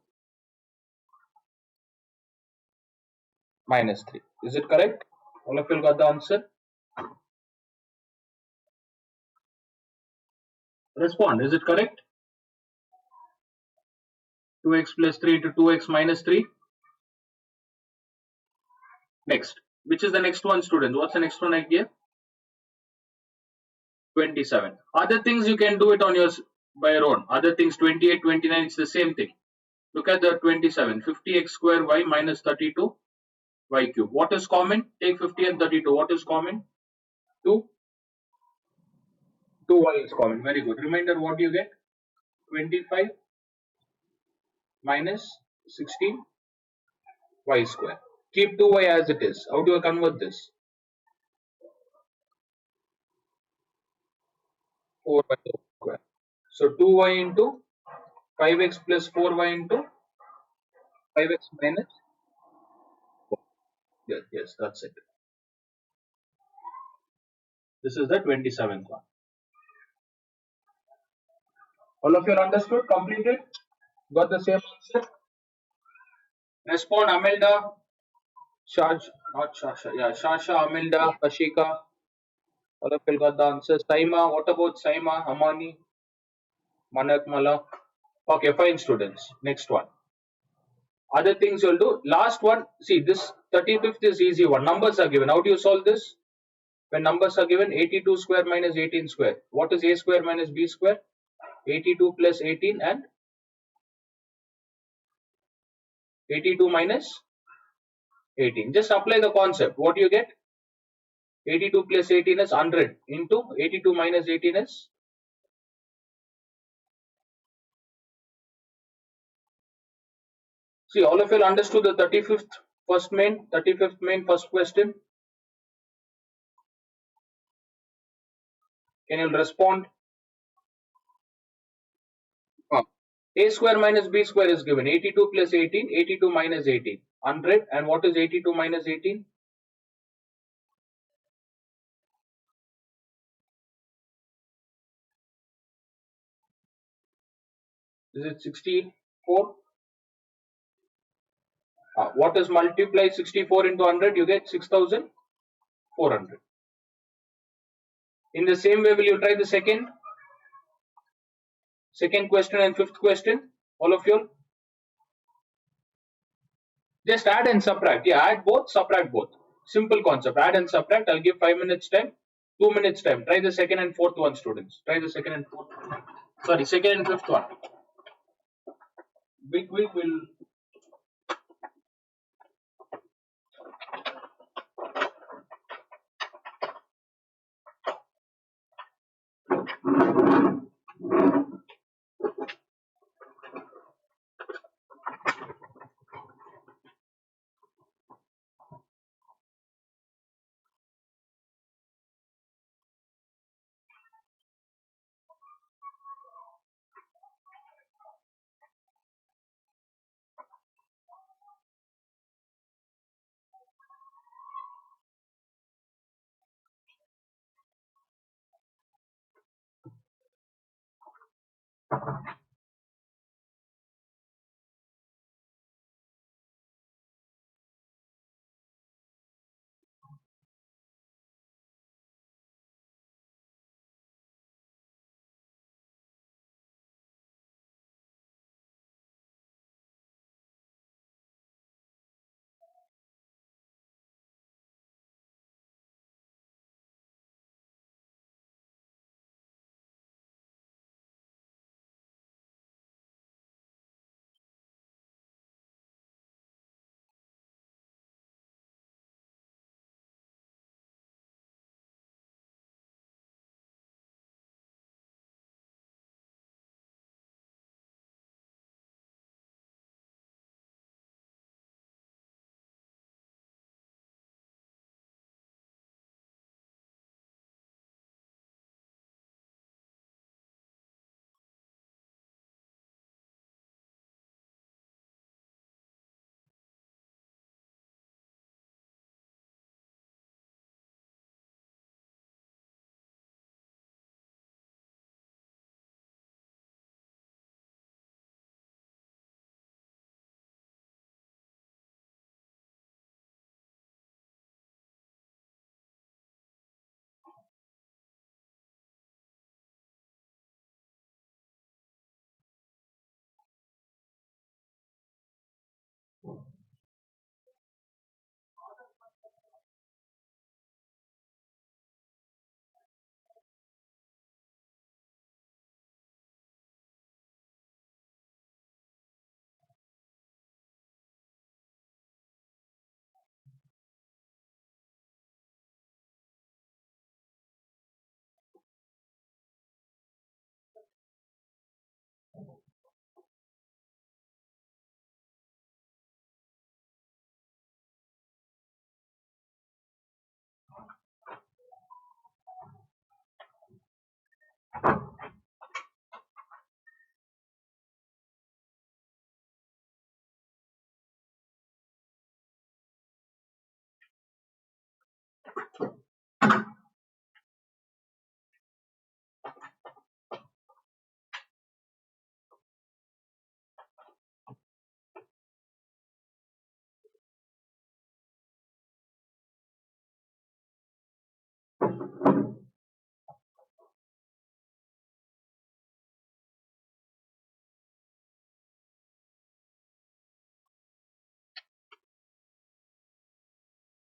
minus 3. Is it correct? All of you got the answer? Respond. Is it correct? 2x plus 3 into 2x minus 3. Next. Which is the next one, students? What's the next one I gave? 27. Other things you can do it on your by your own. Other things 28, 29, it's the same thing. Look at the 27. 50x square y minus 32 y cube. What is common? Take 50 and 32. What is common? 2. 2y is common. Very good. Reminder, what do you get? 25 minus 16 y square. Keep 2y as it is. How do I convert this? 4y square. So 2y into 5x plus 4y into 5x minus 4. Yes, yes, that's it. This is the 27th one. All of you understood? Completed? Got the same answer? Respond Amelda, Shaj, not Shasha. Yeah, Shasha, Amelda, Kashika. All of you got the answer. Saima, what about Saima, Amani, Manak, Malak? Okay, fine, students. Next one. Other things you'll do. Last one. See, this 35th is easy one. Numbers are given. How do you solve this? When numbers are given, 82 square minus 18 square. What is a square minus b square? 82 plus 18 and 82 minus 18. Just apply the concept. What do you get? 82 plus 18 is 100 into 82 minus 18 is. See, all of you understood the 35th main first question. Can you respond? A square minus b square is given 82 plus 18, 82 minus 18, 100. And what is 82 minus 18? Is it 64? What is multiply 64 into 100? You get 6400. In the same way, will you try the second question and fifth question? All of you? Just add and subtract. Yeah, add both, subtract both. Simple concept. Add and subtract. I'll give 5 minutes time, 2 minutes time. Try the second and fourth one, students. Try the second and fourth. Sorry, second and fifth one. Big week will.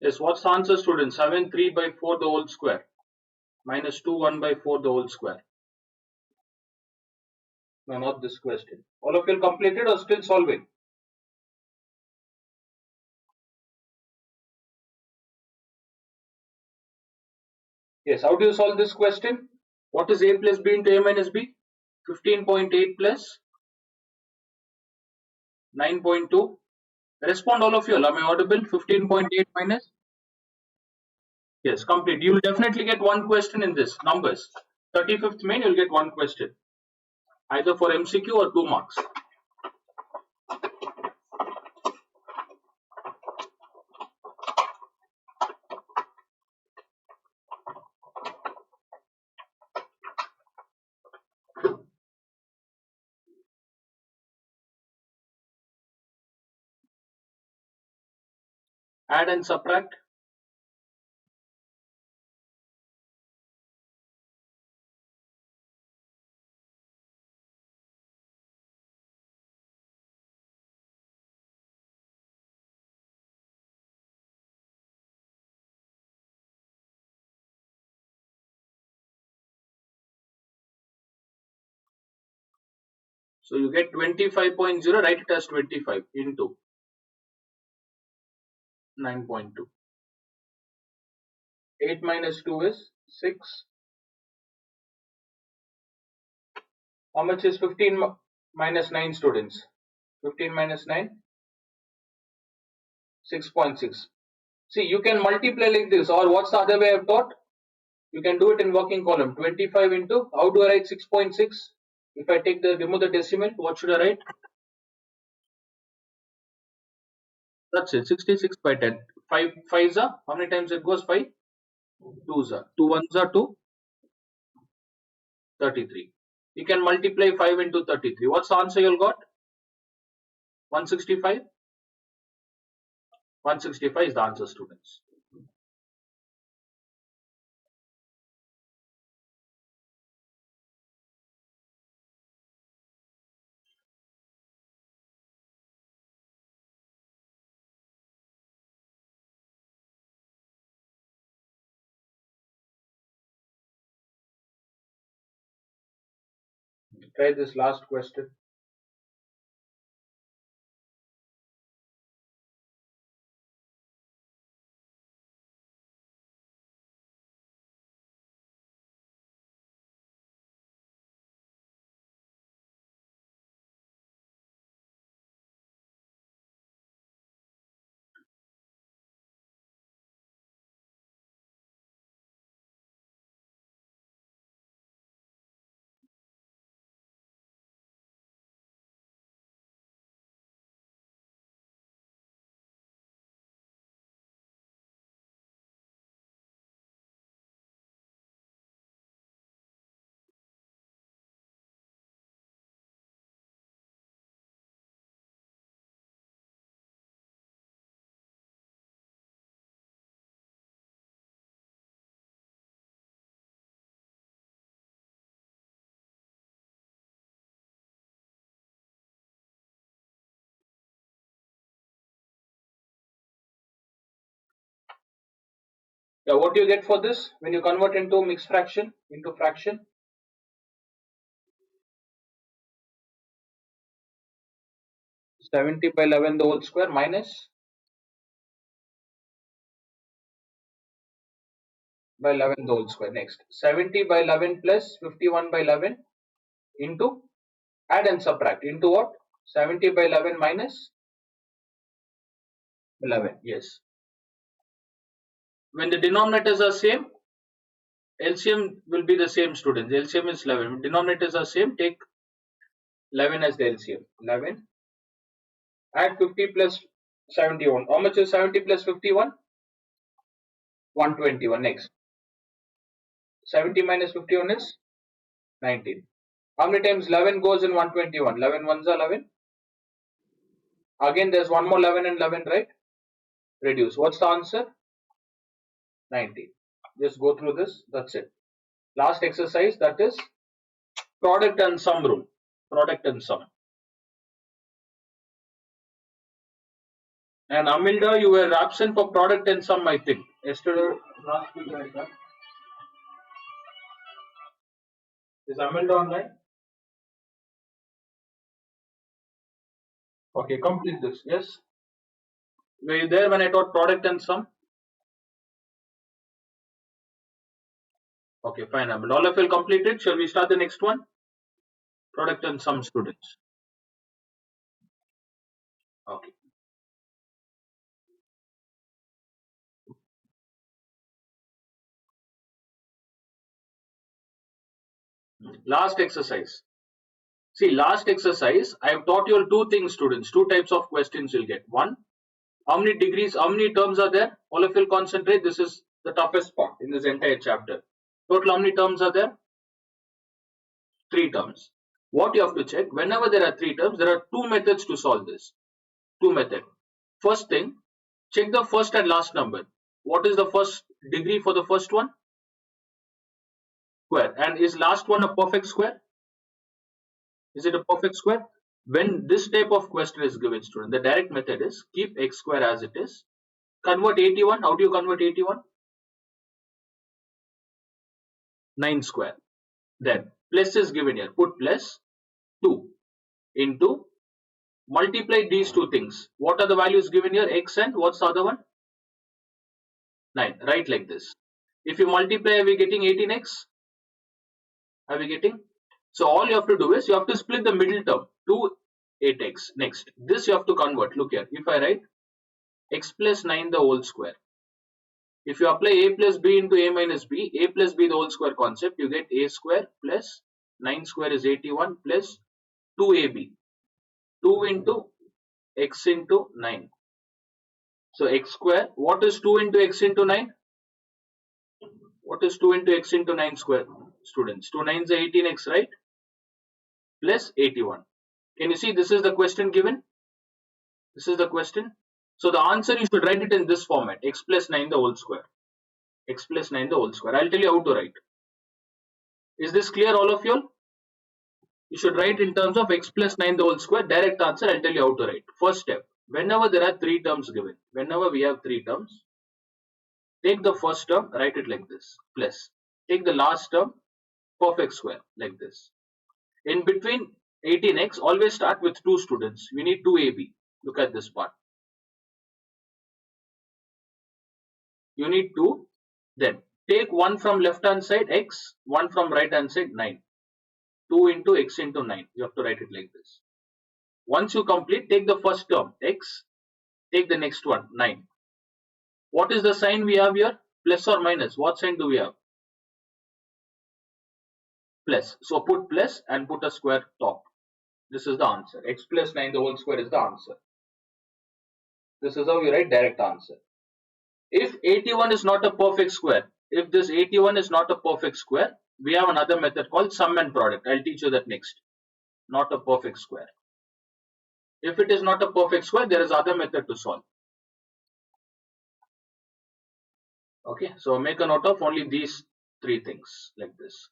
Yes, what's the answer, students? 7 3 by 4 the whole square minus 2 1 by 4 the whole square. No, not this question. All of you completed or still solving? Yes, how do you solve this question? What is a plus b into a minus b? 15.8 plus 9.2. Respond all of you. Am I audible? 15.8 minus? Yes, complete. You will definitely get one question in this. Numbers. 35th main, you will get one question. Either for MCQ or 2 marks. Add and subtract. So you get 25.0, write it as 25 into 9.2. 8 minus 2 is 6. How much is 15 minus 9, students? 15 minus 9? 6.6. See, you can multiply like this, or what's the other way I've taught? You can do it in working column. 25 into, how do I write 6.6? If I remove the decimal, what should I write? That's it, 66 by 10. 5 5s are, how many times it goes? 5? 2s are. 2 1s are 2? 33. You can multiply 5 into 33. What's the answer you got? 165? 165 is the answer, students. Try this last question. Yeah, what do you get for this when you convert into mixed fraction, into fraction? 70 by 11 the whole square minus by 11 the whole square. Next, 70 by 11 plus 51 by 11 into, add and subtract, into what? 70 by 11 minus 11. Yes. When the denominators are same, LCM will be the same, students. LCM is 11. Denominators are same. Take 11 as the LCM. 11. Add 50 plus 71. How much is 70 plus 51? 121. Next. 70 minus 51 is 19. How many times 11 goes in 121? 11 ones are 11. Again, there's one more 11 and 11, right? Reduce. What's the answer? 19. Just go through this. That's it. Last exercise, that is product and sum rule. Product and sum. And Amilda, you were absent for product and sum, I think. Yesterday, last week, I thought. Is Amilda online? Okay, complete this. Yes. Were you there when I taught product and sum? Okay, fine, Amilda. All of you completed. Shall we start the next one? Product and sum, students. Okay. Last exercise. See, last exercise, I have taught you all two things, students. Two types of questions you'll get. One, how many degrees, how many terms are there? All of you concentrate. This is the toughest part in this entire chapter. Total, how many terms are there? 3 terms. What you have to check, whenever there are 3 terms, there are 2 methods to solve this. 2 methods. First thing, check the first and last number. What is the first degree for the first one? Square. And is last one a perfect square? Is it a perfect square? When this type of question is given, student, the direct method is keep x square as it is. Convert 81. How do you convert 81? 9 square. Then plus is given here. Put plus 2 into multiply these two things. What are the values given here? X and what's the other one? 9. Right like this. If you multiply, are we getting 18x? Are we getting? So all you have to do is you have to split the middle term to 8x. Next, this you have to convert. Look here. If I write x plus 9 the whole square. If you apply a plus b into a minus b, a plus b the whole square concept, you get a square plus 9 square is 81 plus 2ab. 2 into x into 9. So x square, what is 2 into x into 9? What is 2 into x into 9 square, students? 2 9s are 18x, right? Plus 81. Can you see this is the question given? This is the question. So the answer you should write it in this format, x plus 9 the whole square. X plus 9 the whole square. I'll tell you how to write. Is this clear, all of you all? You should write in terms of x plus 9 the whole square. Direct answer, I'll tell you how to write. First step, whenever there are 3 terms given, whenever we have 3 terms, take the first term, write it like this, plus. Take the last term, perfect square, like this. In between 18x, always start with 2, students. We need 2ab. Look at this part. You need 2. Then take 1 from left hand side x, 1 from right hand side 9. 2 into x into 9. You have to write it like this. Once you complete, take the first term x, take the next one 9. What is the sign we have here? Plus or minus? What sign do we have? Plus. So put plus and put a square top. This is the answer. X plus 9 the whole square is the answer. This is how you write direct answer. If 81 is not a perfect square, if this 81 is not a perfect square, we have another method called sum and product. I'll teach you that next. Not a perfect square. If it is not a perfect square, there is other method to solve. Okay, so make a note of only these 3 things like this.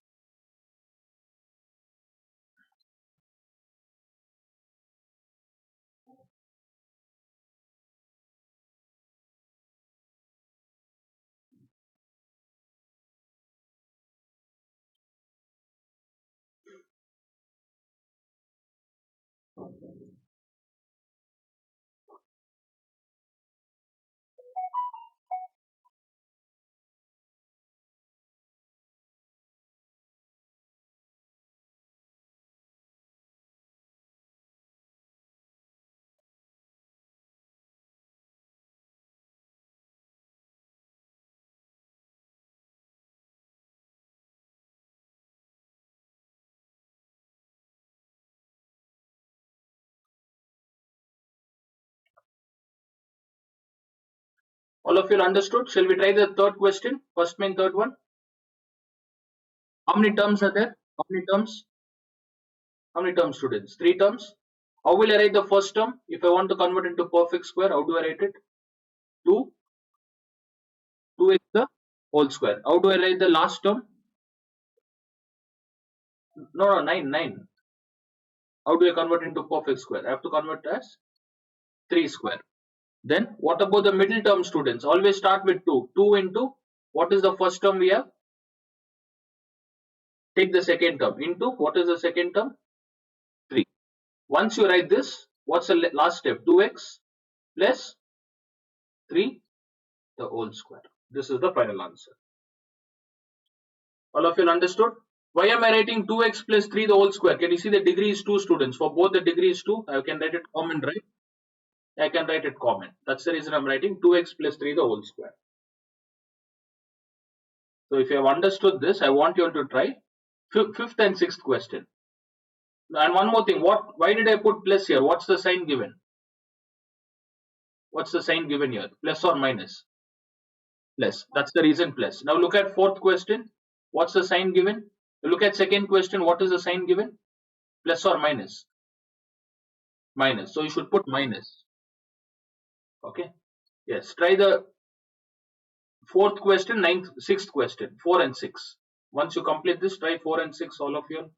All of you understood? Shall we try the third question? First main, third one. How many terms are there? How many terms? How many terms, students? 3 terms. How will I write the first term? If I want to convert into perfect square, how do I write it? 2, 2x the whole square. How do I write the last term? No, 9, 9. How do I convert into perfect square? I have to convert as 3 square. Then what about the middle term, students? Always start with 2. 2 into what is the first term we have? Take the second term into what is the second term? 3. Once you write this, what's the last step? 2x plus 3 the whole square. This is the final answer. All of you understood? Why am I writing 2x plus 3 the whole square? Can you see the degree is 2, students? For both the degree is 2, I can write it common, right? I can write it common. That's the reason I'm writing 2x plus 3 the whole square. So if you have understood this, I want you all to try fifth and sixth question. And one more thing, why did I put plus here? What's the sign given? What's the sign given here? Plus or minus? Plus. That's the reason plus. Now look at fourth question. What's the sign given? Look at second question. What is the sign given? Plus or minus? Minus. So you should put minus. Okay. Yes. Try the fourth question, ninth, sixth question. 4 and 6. Once you complete this, try 4 and 6, all of you.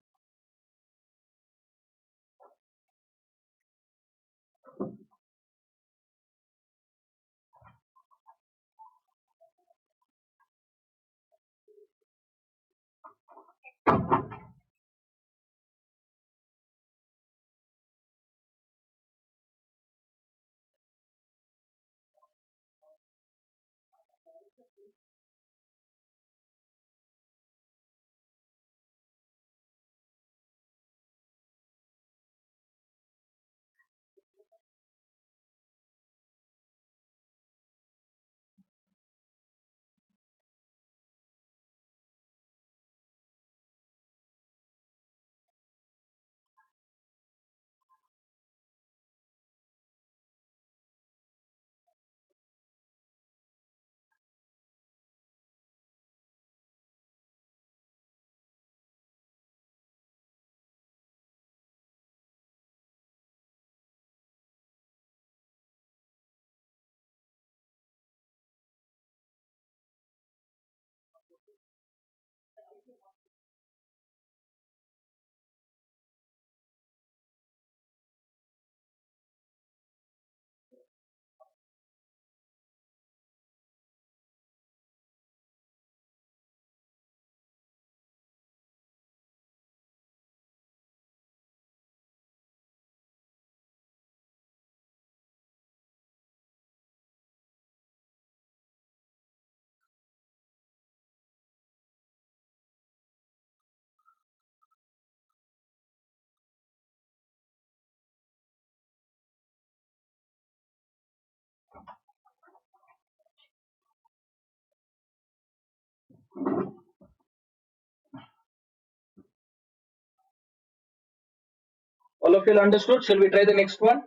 All of you understood? Shall we try the next one?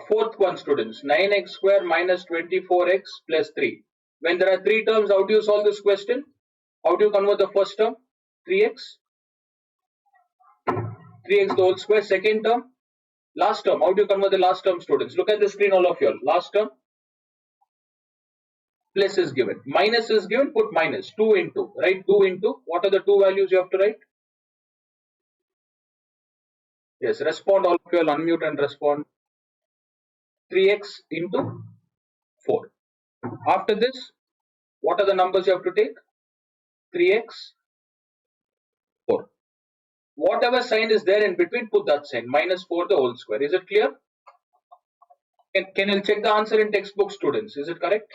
Fourth one, students. 9x square minus 24x plus 3. When there are 3 terms, how do you solve this question? How do you convert the first term? 3x. 3x the whole square. Second term. Last term. How do you convert the last term, students? Look at the screen, all of you. Last term. Plus is given. Minus is given. Put minus. 2 into. Right? 2 into. What are the two values you have to write? Yes. Respond, all of you. Unmute and respond. 3x into 4. After this, what are the numbers you have to take? 3x, 4. Whatever sign is there in between, put that sign. Minus 4 the whole square. Is it clear? Can you check the answer in textbook, students? Is it correct?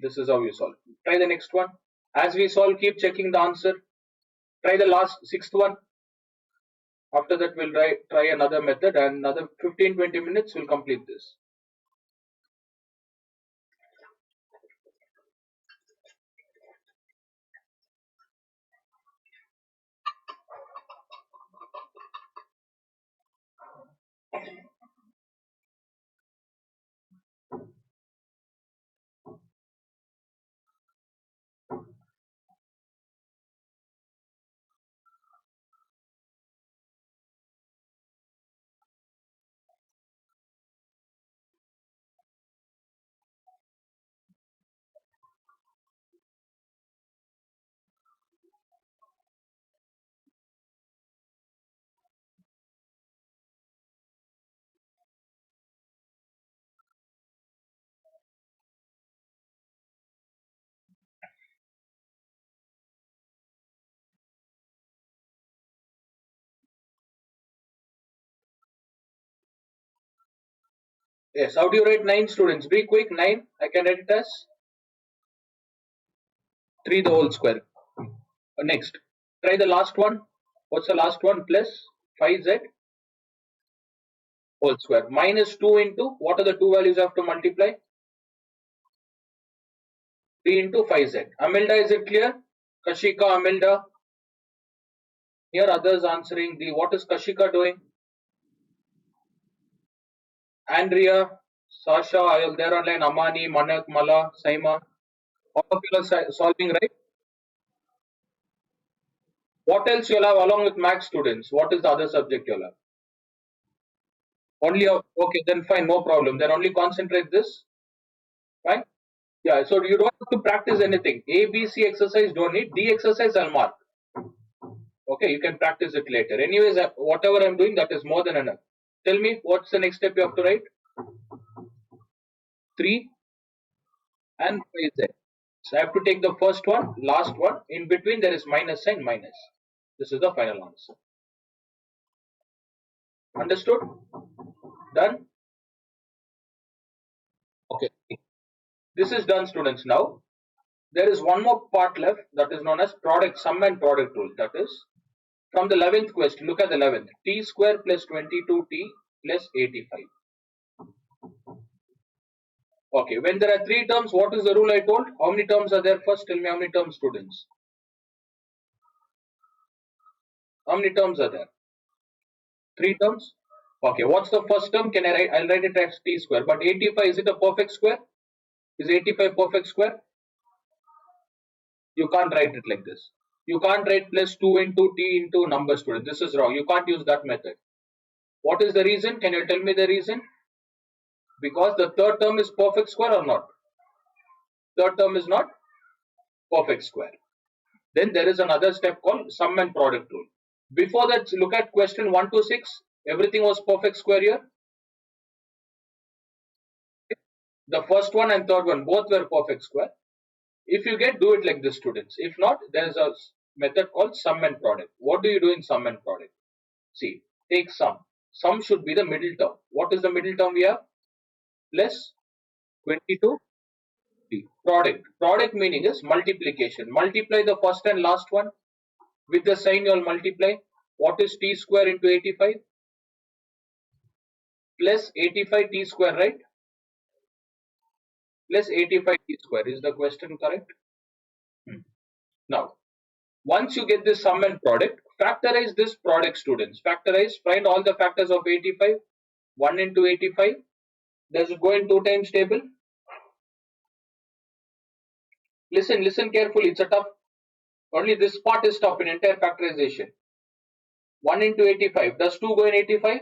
This is how you solve. Try the next one. As we solve, keep checking the answer. Try the last sixth one. After that, we'll try another method, and another 15-20 minutes we'll complete this. Yes, how do you write 9 students? Be quick, 9. I can write it as 3 the whole square. Next, try the last one. What's the last one? Plus 5z whole square. Minus 2 into, what are the two values I have to multiply? 3 into 5z. Amilda, is it clear? Kashika, Amilda. Here others answering the, what is Kashika doing? Andrea, Sasha, I am there online, Amani, Manak, Mala, Saima. All of you are solving, right? What else you'll have along with max students? What is the other subject you'll have? Only, okay, then fine, no problem. Then only concentrate this, fine. Yeah, so you don't have to practice anything. A, B, C exercise don't need. D exercise I'll mark. Okay, you can practice it later. Anyways, whatever I'm doing, that is more than enough. Tell me, what's the next step you have to write? 3 and 5z. So I have to take the first one, last one. In between, there is minus sign, minus. This is the final answer. Understood? Done? Okay. This is done, students. Now, there is one more part left, that is known as product, sum and product rule. That is, from the 11th question, look at the 11th. T square plus 22t plus 85. Okay, when there are three terms, what is the rule I told? How many terms are there? First, tell me how many terms, students. How many terms are there? Three terms. Okay, what's the first term? Can I write? I'll write it as t square. But 85, is it a perfect square? Is 85 perfect square? You can't write it like this. You can't write plus 2 into t into number, student. This is wrong. You can't use that method. What is the reason? Can you tell me the reason? Because the third term is perfect square or not? Third term is not perfect square. Then there is another step called sum and product rule. Before that, look at question 1 to 6. Everything was perfect square here. The first one and third one, both were perfect square. If you get, do it like this, students. If not, there is a method called sum and product. What do you do in sum and product? See, take sum. Sum should be the middle term. What is the middle term we have? Plus 22 t. Product. Product meaning is multiplication. Multiply the first and last one. With the sign you will multiply. What is t square into 85? Plus 85 t square, right? Plus 85 t square. Is the question correct? Now, once you get this sum and product, factorize this product, students. Factorize, find all the factors of 85. 1 into 85. Does it go in 2 times table? Listen carefully. It's a tough. Only this part is tough in entire factorization. 1 into 85. Does 2 go in 85?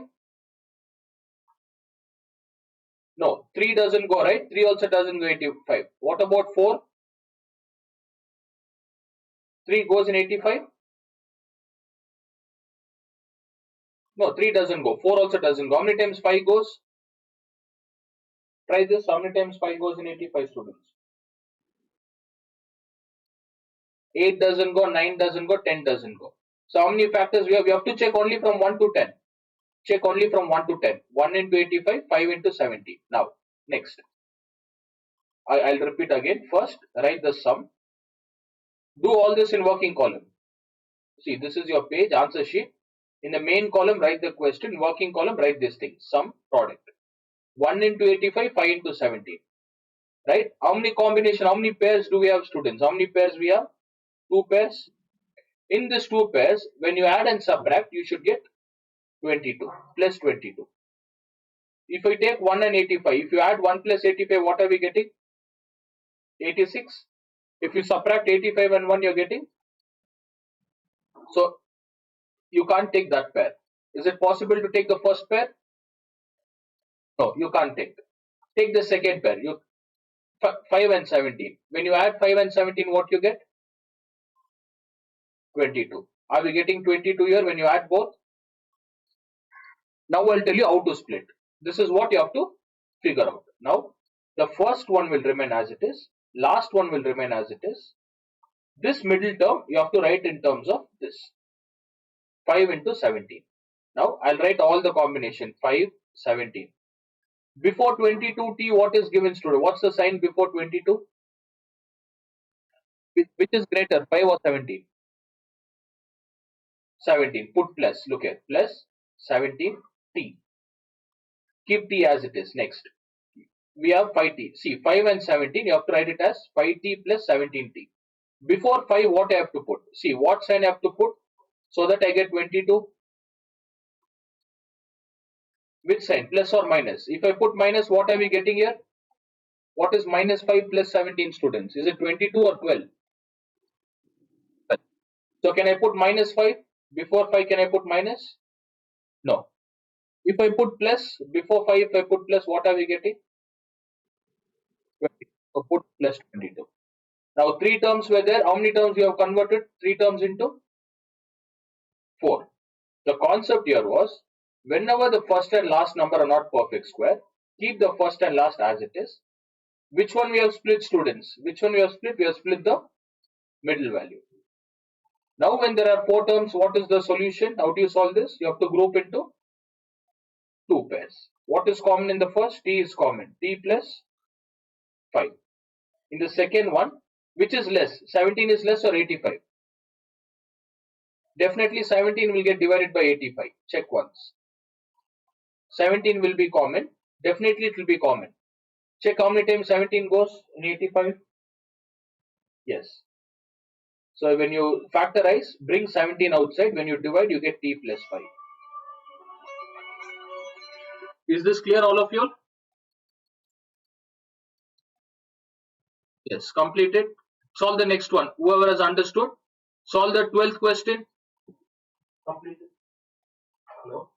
No. 3 doesn't go, right? 3 also doesn't go 85. What about 4? 3 goes in 85? No, 3 doesn't go. 4 also doesn't go. How many times 5 goes? Try this. How many times 5 goes in 85, students? 8 doesn't go, 9 doesn't go, 10 doesn't go. So how many factors we have? We have to check only from 1 to 10. Check only from 1 to 10. 1 into 85, 5 into 70. Now, next. I'll repeat again. First, write the sum. Do all this in working column. See, this is your page, answer sheet. In the main column, write the question. Working column, write this thing. Sum, product. 1 into 85, 5 into 70. Right? How many combination, how many pairs do we have, students? How many pairs we have? 2 pairs. In these 2 pairs, when you add and subtract, you should get 22 plus 22. If I take 1 and 85, if you add 1 plus 85, what are we getting? 86. If you subtract 85 and 1, you're getting. So you can't take that pair. Is it possible to take the first pair? No, you can't take. Take the second pair. 5 and 17. When you add 5 and 17, what you get? 22. Are we getting 22 here when you add both? Now I'll tell you how to split. This is what you have to figure out. Now, the first one will remain as it is. Last one will remain as it is. This middle term, you have to write in terms of this. 5 into 17. Now, I'll write all the combination. 5, 17. Before 22t, what is given, student? What's the sign before 22? Which is greater, 5 or 17? 17. Put plus. Look at plus 17t. Keep t as it is. Next, we have 5t. See, 5 and 17, you have to write it as 5t plus 17t. Before 5, what I have to put? See, what sign I have to put so that I get 22? Which sign? Plus or minus? If I put minus, what are we getting here? What is minus 5 plus 17, students? Is it 22 or 12? So can I put minus 5? Before 5, can I put minus? No. If I put plus, before 5, if I put plus, what are we getting? 20. So put plus 22. Now 3 terms were there. How many terms you have converted? 3 terms into 4. The concept here was, whenever the first and last number are not perfect square, keep the first and last as it is. Which one we have split, students? Which one we have split? We have split the middle value. Now when there are 4 terms, what is the solution? How do you solve this? You have to group into 2 pairs. What is common in the first? T is common. T plus 5. In the second one, which is less? 17 is less or 85? Definitely 17 will get divided by 85. Check once. 17 will be common. Definitely it will be common. Check how many times 17 goes in 85. Yes. So when you factorize, bring 17 outside. When you divide, you get t plus 5. Is this clear, all of you? Yes. Completed. Solve the next one. Whoever has understood, solve the 12th question. Completed. Hello.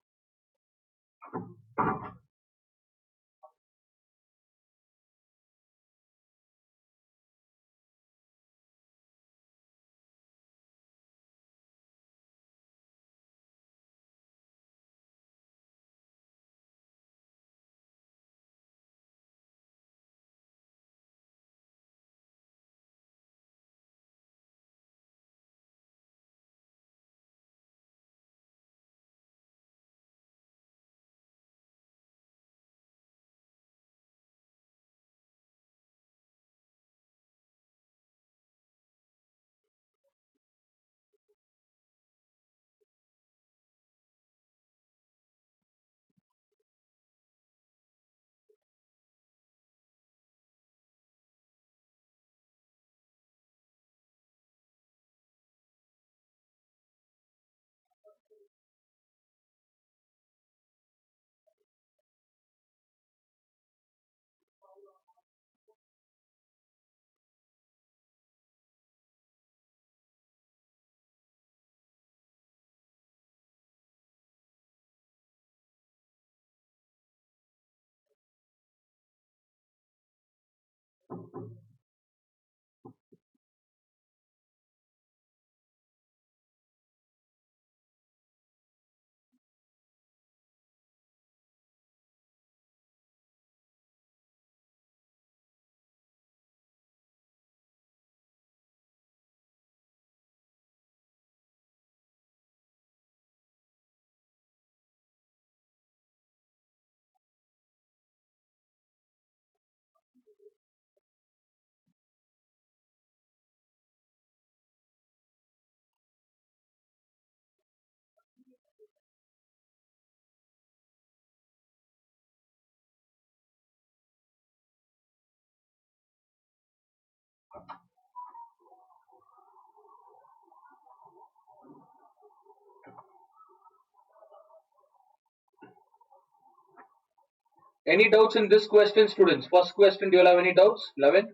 Any doubts in this question, students? First question, do you have any doubts? 11.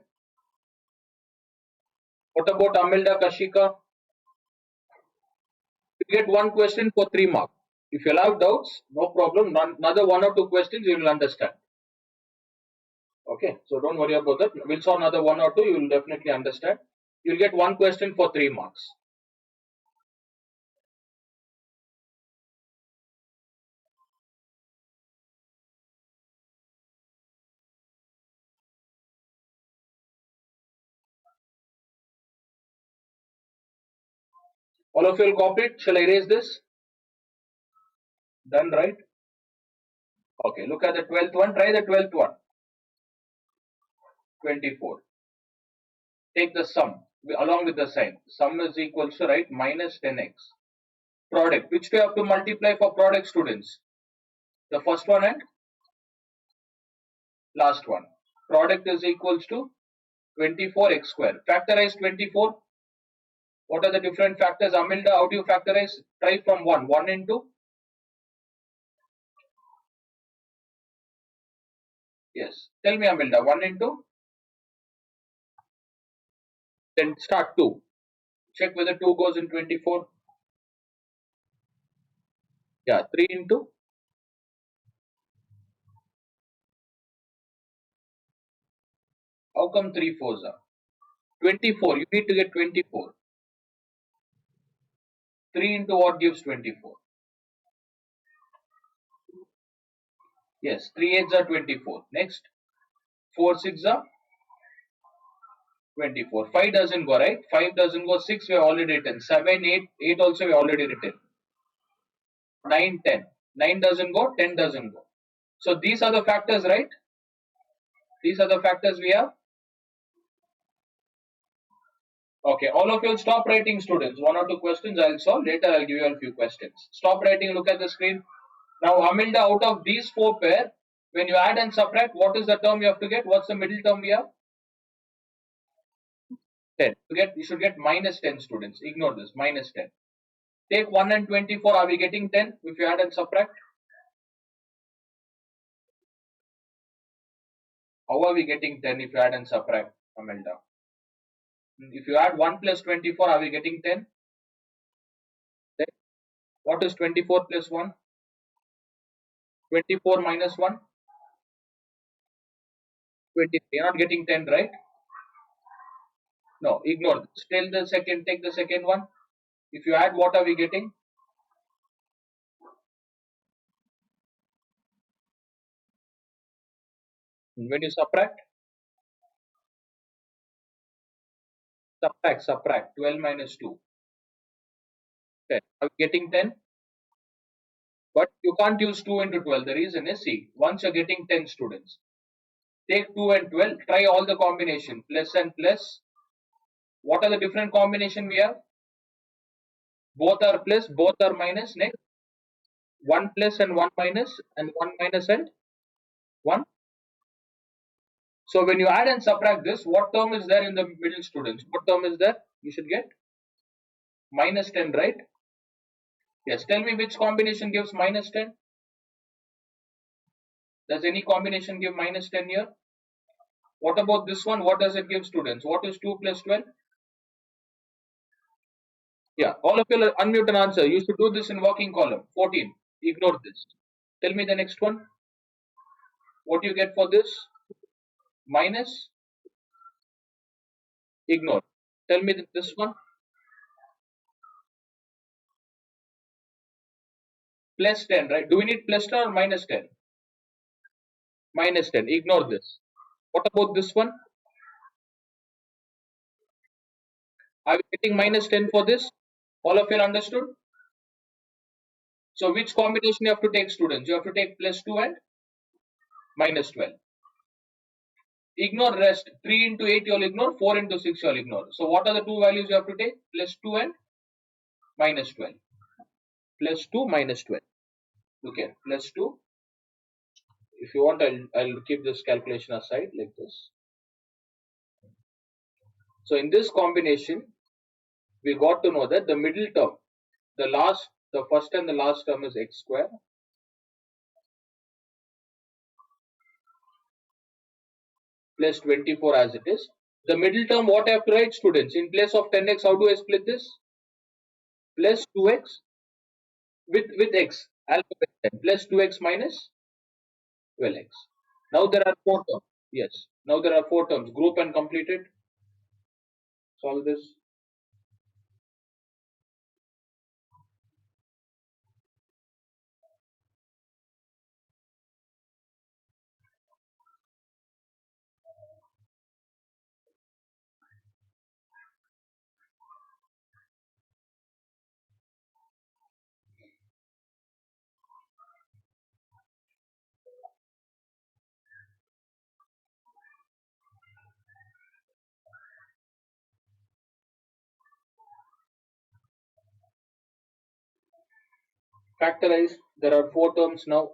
What about Amelda Kashika? You get one question for 3 marks. If you have doubts, no problem. Another 1 or 2 questions you will understand. Okay, so don't worry about that. We'll solve another 1 or 2. You will definitely understand. You'll get one question for 3 marks. All of you will copy it. Shall I erase this? Done, right? Okay, look at the 12th one. Try the 12th one. 24. Take the sum along with the sign. Sum is equal to, right, minus 10x. Product. Which do you have to multiply for product, students? The first one and last one. Product is equals to 24x square. Factorize 24. What are the different factors? Amilda, how do you factorize? Try from 1. 1 into, yes. Tell me, Amilda, 1 into, then start 2. Check whether 2 goes in 24. Yeah, 3 into, how come 3 fours are? 24, you need to get 24. 3 into what gives 24? Yes, 3 eights are 24. Next, 4 six are 24. 5 doesn't go, right? 5 doesn't go, 6 we have already written. 7, 8, 8 also we have already written. 9, 10. 9 doesn't go, 10 doesn't go. So these are the factors, right? These are the factors we have. Okay, all of you will stop writing, students. 1 or 2 questions I'll solve. Later I'll give you a few questions. Stop writing, look at the screen. Now, Amilda, out of these 4 pair, when you add and subtract, what is the term you have to get? What's the middle term we have? 10. You should get minus 10, students. Ignore this, minus 10. Take 1 and 24, are we getting 10 if you add and subtract? How are we getting 10 if you add and subtract, Amilda? If you add 1 plus 24, are we getting 10? Then what is 24 plus 1? 24 minus 1? 23. You're not getting 10, right? No, ignore this. Take the second one. If you add, what are we getting? When you subtract 12 minus 2, 10. Are we getting 10? But you can't use 2 into 12. The reason is, see, once you're getting 10 students, take 2 and 12, try all the combination, plus and plus. What are the different combination we have? Both are plus, both are minus. Next, 1 plus and 1 minus, and 1 minus and 1. So when you add and subtract this, what term is there in the middle, students? What term is there? You should get minus 10, right? Yes. Tell me which combination gives minus 10? Does any combination give minus 10 here? What about this one? What does it give, students? What is 2 plus 12? Yeah. All of you will unmute and answer. You should do this in working column. 14. Ignore this. Tell me the next one. What do you get for this? Minus. Ignore. Tell me this one. Plus 10, right? Do we need plus 10 or minus 10? Minus 10. Ignore this. What about this one? Are we getting minus 10 for this? All of you understood? So which combination you have to take, students? You have to take plus 2 and minus 12. Ignore rest. 3 into 8 you'll ignore, 4 into 6 you'll ignore. So what are the two values you have to take? Plus 2 and minus 12. Plus 2 minus 12. Look here. Plus 2. If you want, I'll keep this calculation aside like this. So in this combination, we got to know that the middle term, the first and the last term is x square plus 24 as it is. The middle term, what I have to write, students? In place of 10x, how do I split this? Plus 2x with x, alphabet 10, plus 2x minus 12x. Now there are 4 terms. Yes. Now there are 4 terms. Group and complete it. Solve this. Factorize. There are four terms now.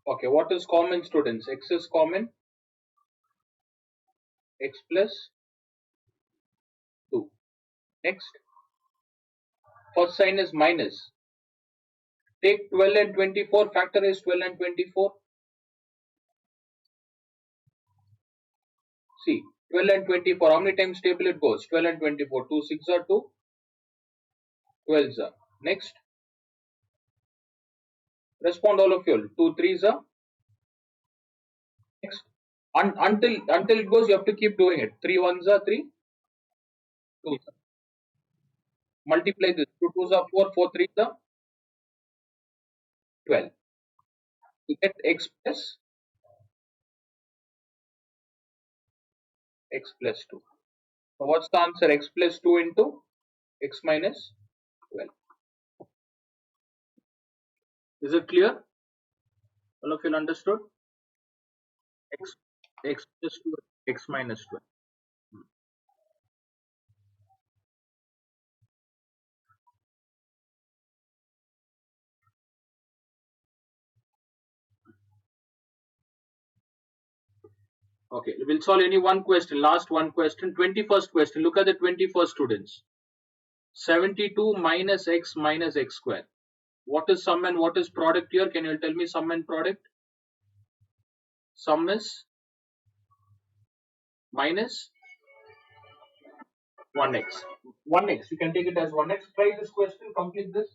Okay, what is common, students? X is common. X plus 2. Next, first sign is minus. Take 12 and 24, factorize 12 and 24. See, 12 and 24, how many times table it goes? 12 and 24, 2 6 are 2, 12 are. Next, respond all of you. 2 3s are. Next, until it goes, you have to keep doing it. 3 1s are 3, 2s are. Multiply this. 2 2s are 4, 4 3s are 12. You get x plus 2. So what's the answer? X plus 2 into x minus 12. Is it clear? All of you understood? X, x plus 2, x minus 12. Okay, we'll solve any one question. Last one question. 21st question. Look at the 21st students. 72 minus x square. What is sum and what is product here? Can you tell me sum and product? Sum is minus 1x. 1x. You can take it as 1x. Try this question. Complete this.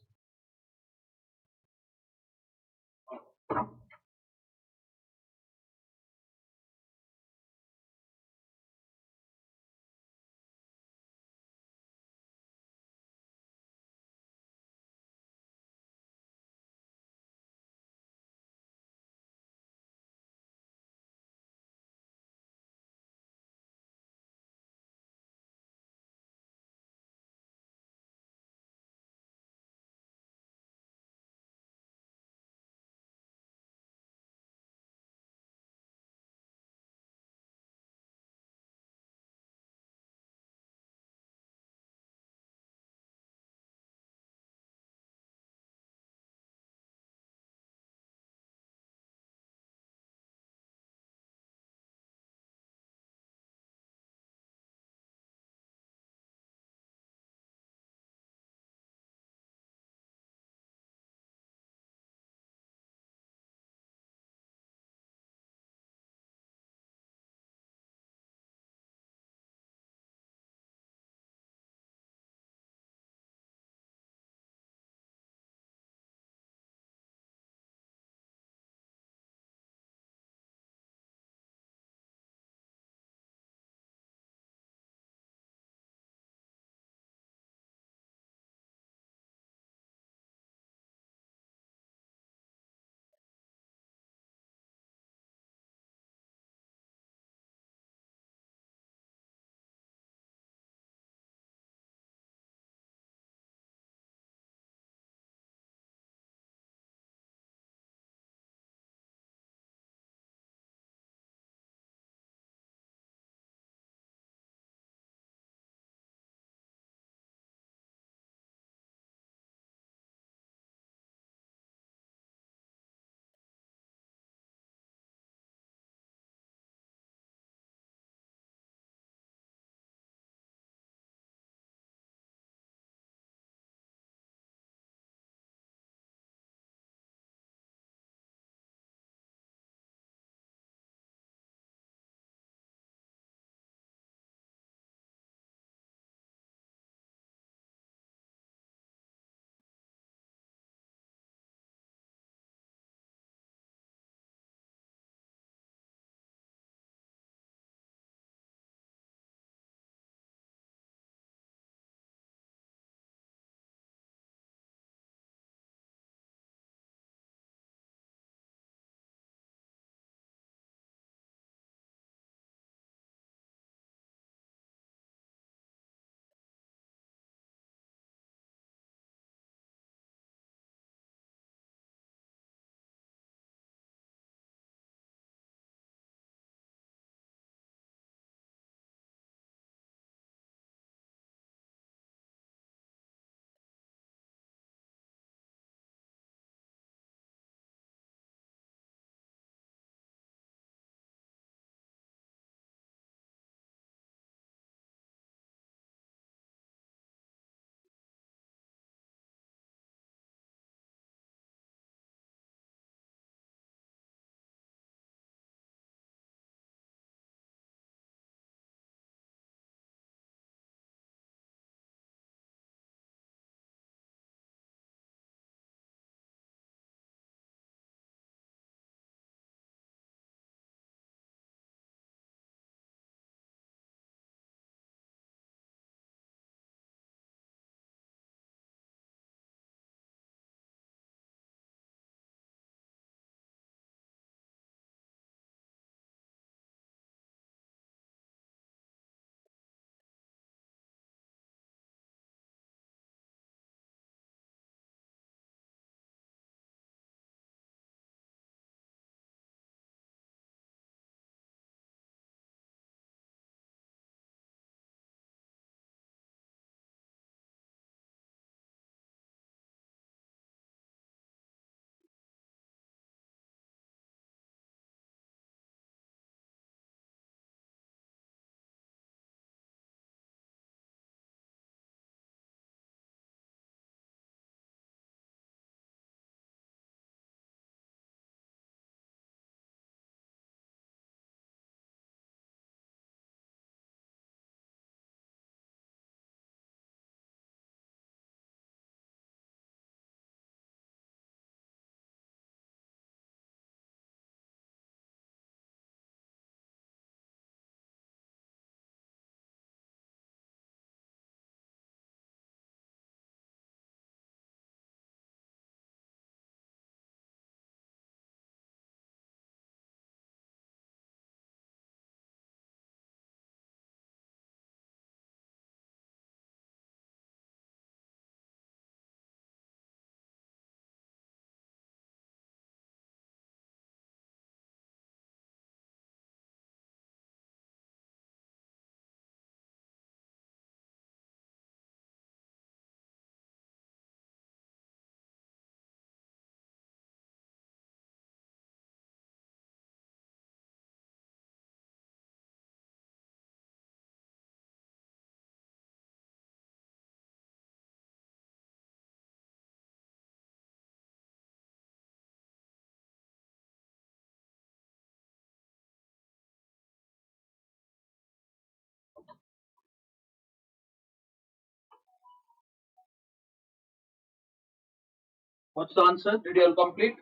What's the answer? Did you all complete?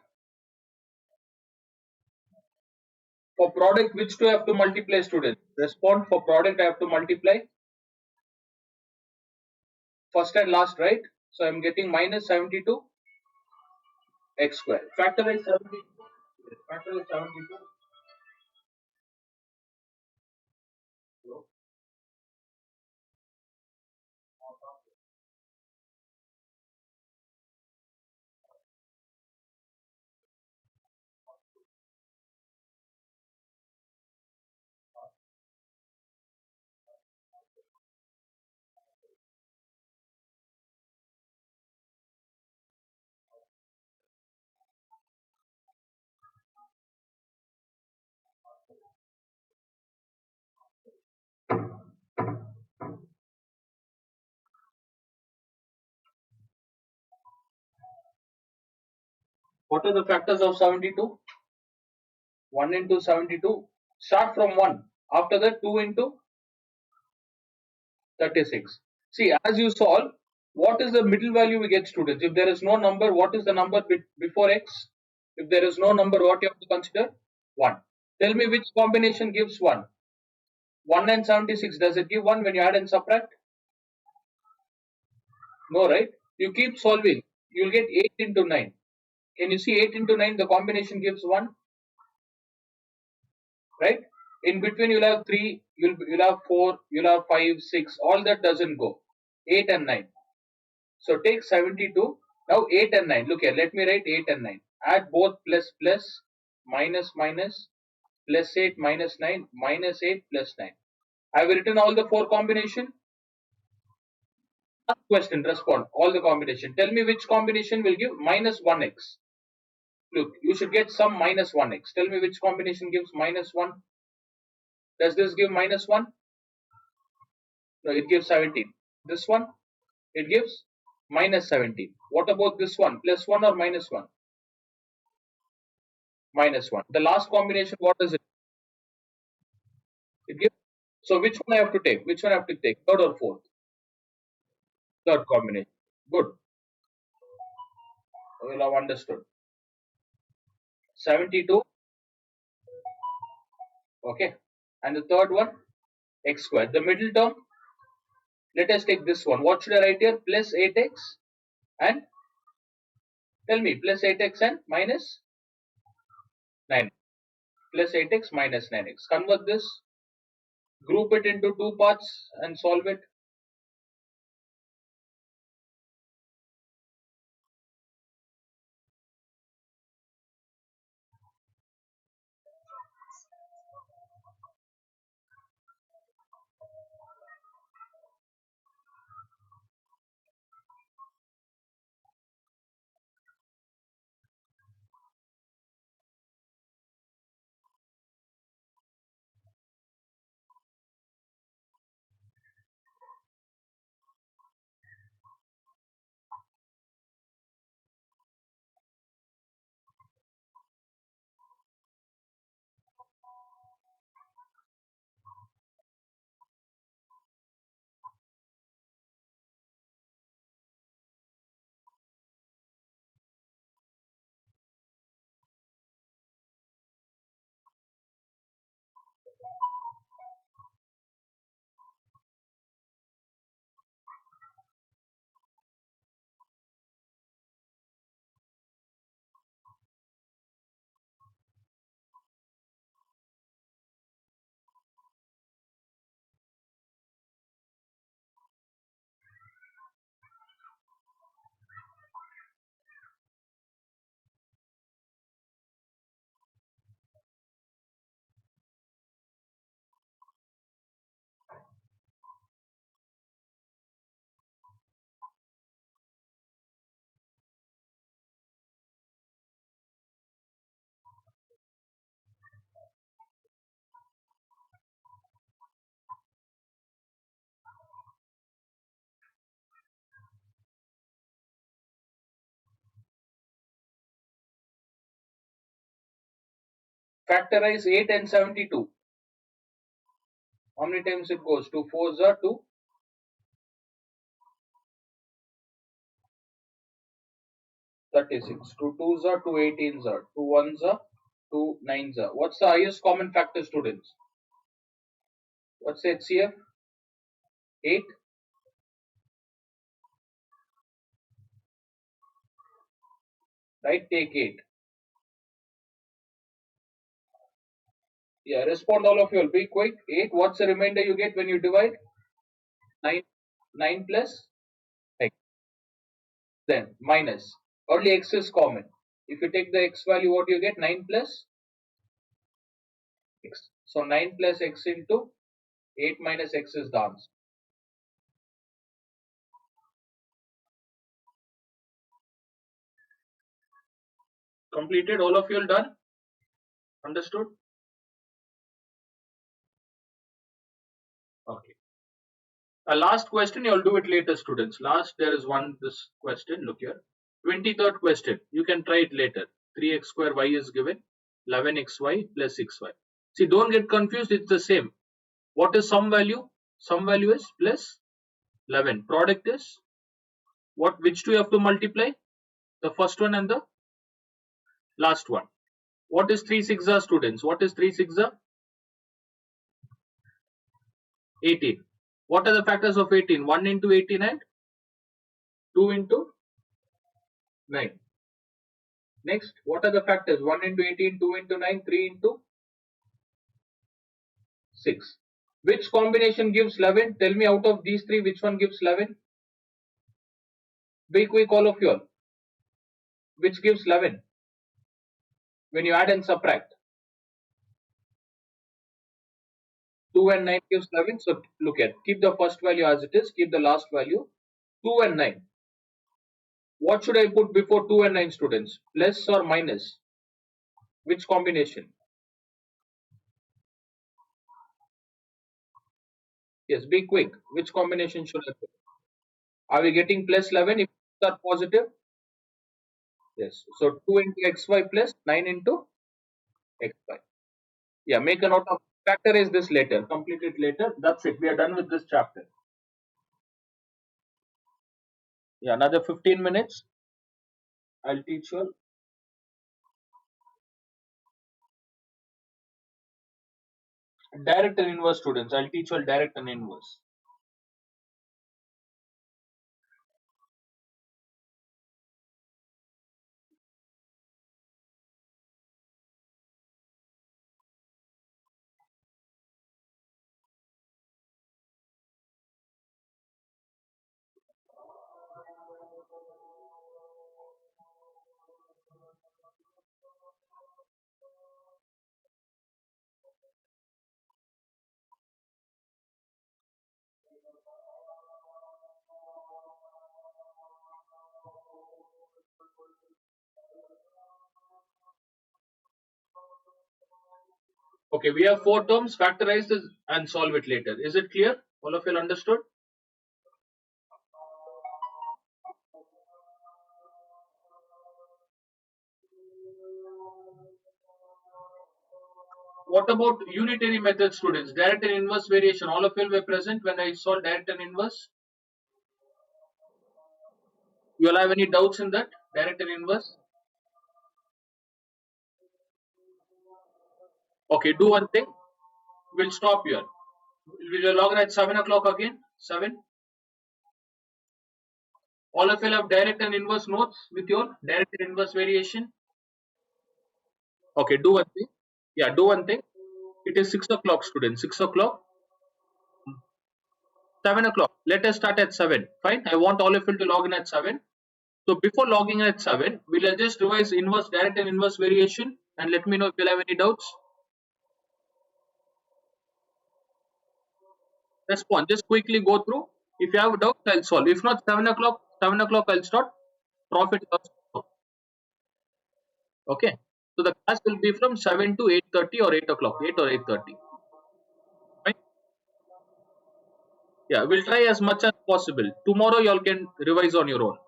For product, which do I have to multiply, student? Respond. For product, I have to multiply first and last, right? So I'm getting minus 72 x square. Factorize 72. Factorize 72. What are the factors of 72? 1 into 72. Start from 1. After that, 2 into 36. See, as you solve, what is the middle value we get, students? If there is no number, what is the number before x? If there is no number, what you have to consider? 1. Tell me which combination gives 1. 1 and 76, does it give 1 when you add and subtract? No, right? You keep solving. You'll get 8 into 9. Can you see 8 into 9? The combination gives 1, right? In between, you'll have 3, you'll have 4, you'll have 5, 6. All that doesn't go. 8 and 9. So take 72. Now 8 and 9. Look here, let me write 8 and 9. Add both plus plus, minus minus, plus 8 minus 9, minus 8 plus 9. I've written all the 4 combination. Last question, respond. All the combination. Tell me which combination will give minus 1x. Look, you should get some minus 1x. Tell me which combination gives minus 1. Does this give minus 1? No, it gives 17. This one, it gives minus 17. What about this one? Plus 1 or minus 1? Minus 1. The last combination, what does it? It gives. So which one I have to take? Which one I have to take? Third or fourth? Third combination. Good. We'll have understood. 72. Okay. And the third one, x squared. The middle term, let us take this one. What should I write here? Plus 8x and tell me plus 8x and minus 9. Plus 8x minus 9x. Convert this, group it into two parts and solve it. Factorize 8 and 72. How many times it goes? 2 4s are 2. 36. 2 2s are 2 18s are 2 1s are 2 9s are. What's the highest common factor, students? What's the HCF? 8. Right? Take 8. Yeah, respond all of you. Be quick. 8. What's the remainder you get when you divide? 9. 9 plus x. Then minus. Only x is common. If you take the x value, what do you get? 9 plus x. So 9 plus x into 8 minus x is the answer. Completed? All of you are done? Understood? Okay. A last question, you'll do it later, students. Last, there is one, this question, look here. 23rd question, you can try it later. 3x square y is given, 11xy plus 6y. See, don't get confused, it's the same. What is some value? Some value is plus 11. Product is what? Which two you have to multiply? The first one and the last one. What is 3 6 students? What is 3 6 18. What are the factors of 18? 1 into 18 and 2 into 9. Next, what are the factors? 1 into 18, 2 into 9, 3 into 6. Which combination gives 11? Tell me out of these three, which one gives 11? Be quick, all of you all. Which gives 11? When you add and subtract. 2 and 9 gives 11. So look at, keep the first value as it is, keep the last value. 2 and 9. What should I put before 2 and 9, students? Plus or minus? Which combination? Yes, be quick. Which combination should I put? Are we getting plus 11 if both are positive? Yes. So 2 into xy plus 9 into xy. Yeah, make a note of, factorize this later. Complete it later. That's it. We are done with this chapter. Yeah, another 15 minutes. I'll teach you direct and inverse, students. I'll teach you all direct and inverse. Okay, we have four terms. Factorize this and solve it later. Is it clear? All of you understood? What about unitary method, students? Direct and inverse variation. All of you were present when I solved direct and inverse. You all have any doubts in that? Direct and inverse? Okay, do one thing. We'll stop here. We'll log in at 7 o'clock again. 7. All of you have direct and inverse notes with your direct and inverse variation. Okay, do one thing. Yeah, do one thing. It is 6 o'clock, students. 6 o'clock. 7 o'clock. Let us start at 7. Fine. I want all of you to log in at 7. So before logging in at 7, we'll just revise inverse, direct and inverse variation and let me know if you have any doubts. Respond. Just quickly go through. If you have doubts, I'll solve. If not, 7 o'clock, 7 o'clock I'll start. Profit loss. Okay. So the class will be from 7 to 8:30 or 8 o'clock. 8 or 8:30. Right? Yeah, we'll try as much as possible. Tomorrow y'all can revise on your own.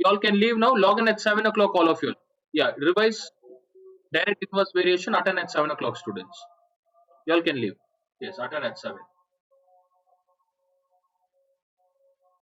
Y'all can leave now. Log in at 7 o'clock, all of you. Yeah, revise direct inverse variation, attend at 7 o'clock, students. Y'all can leave. Yes, attend at 7.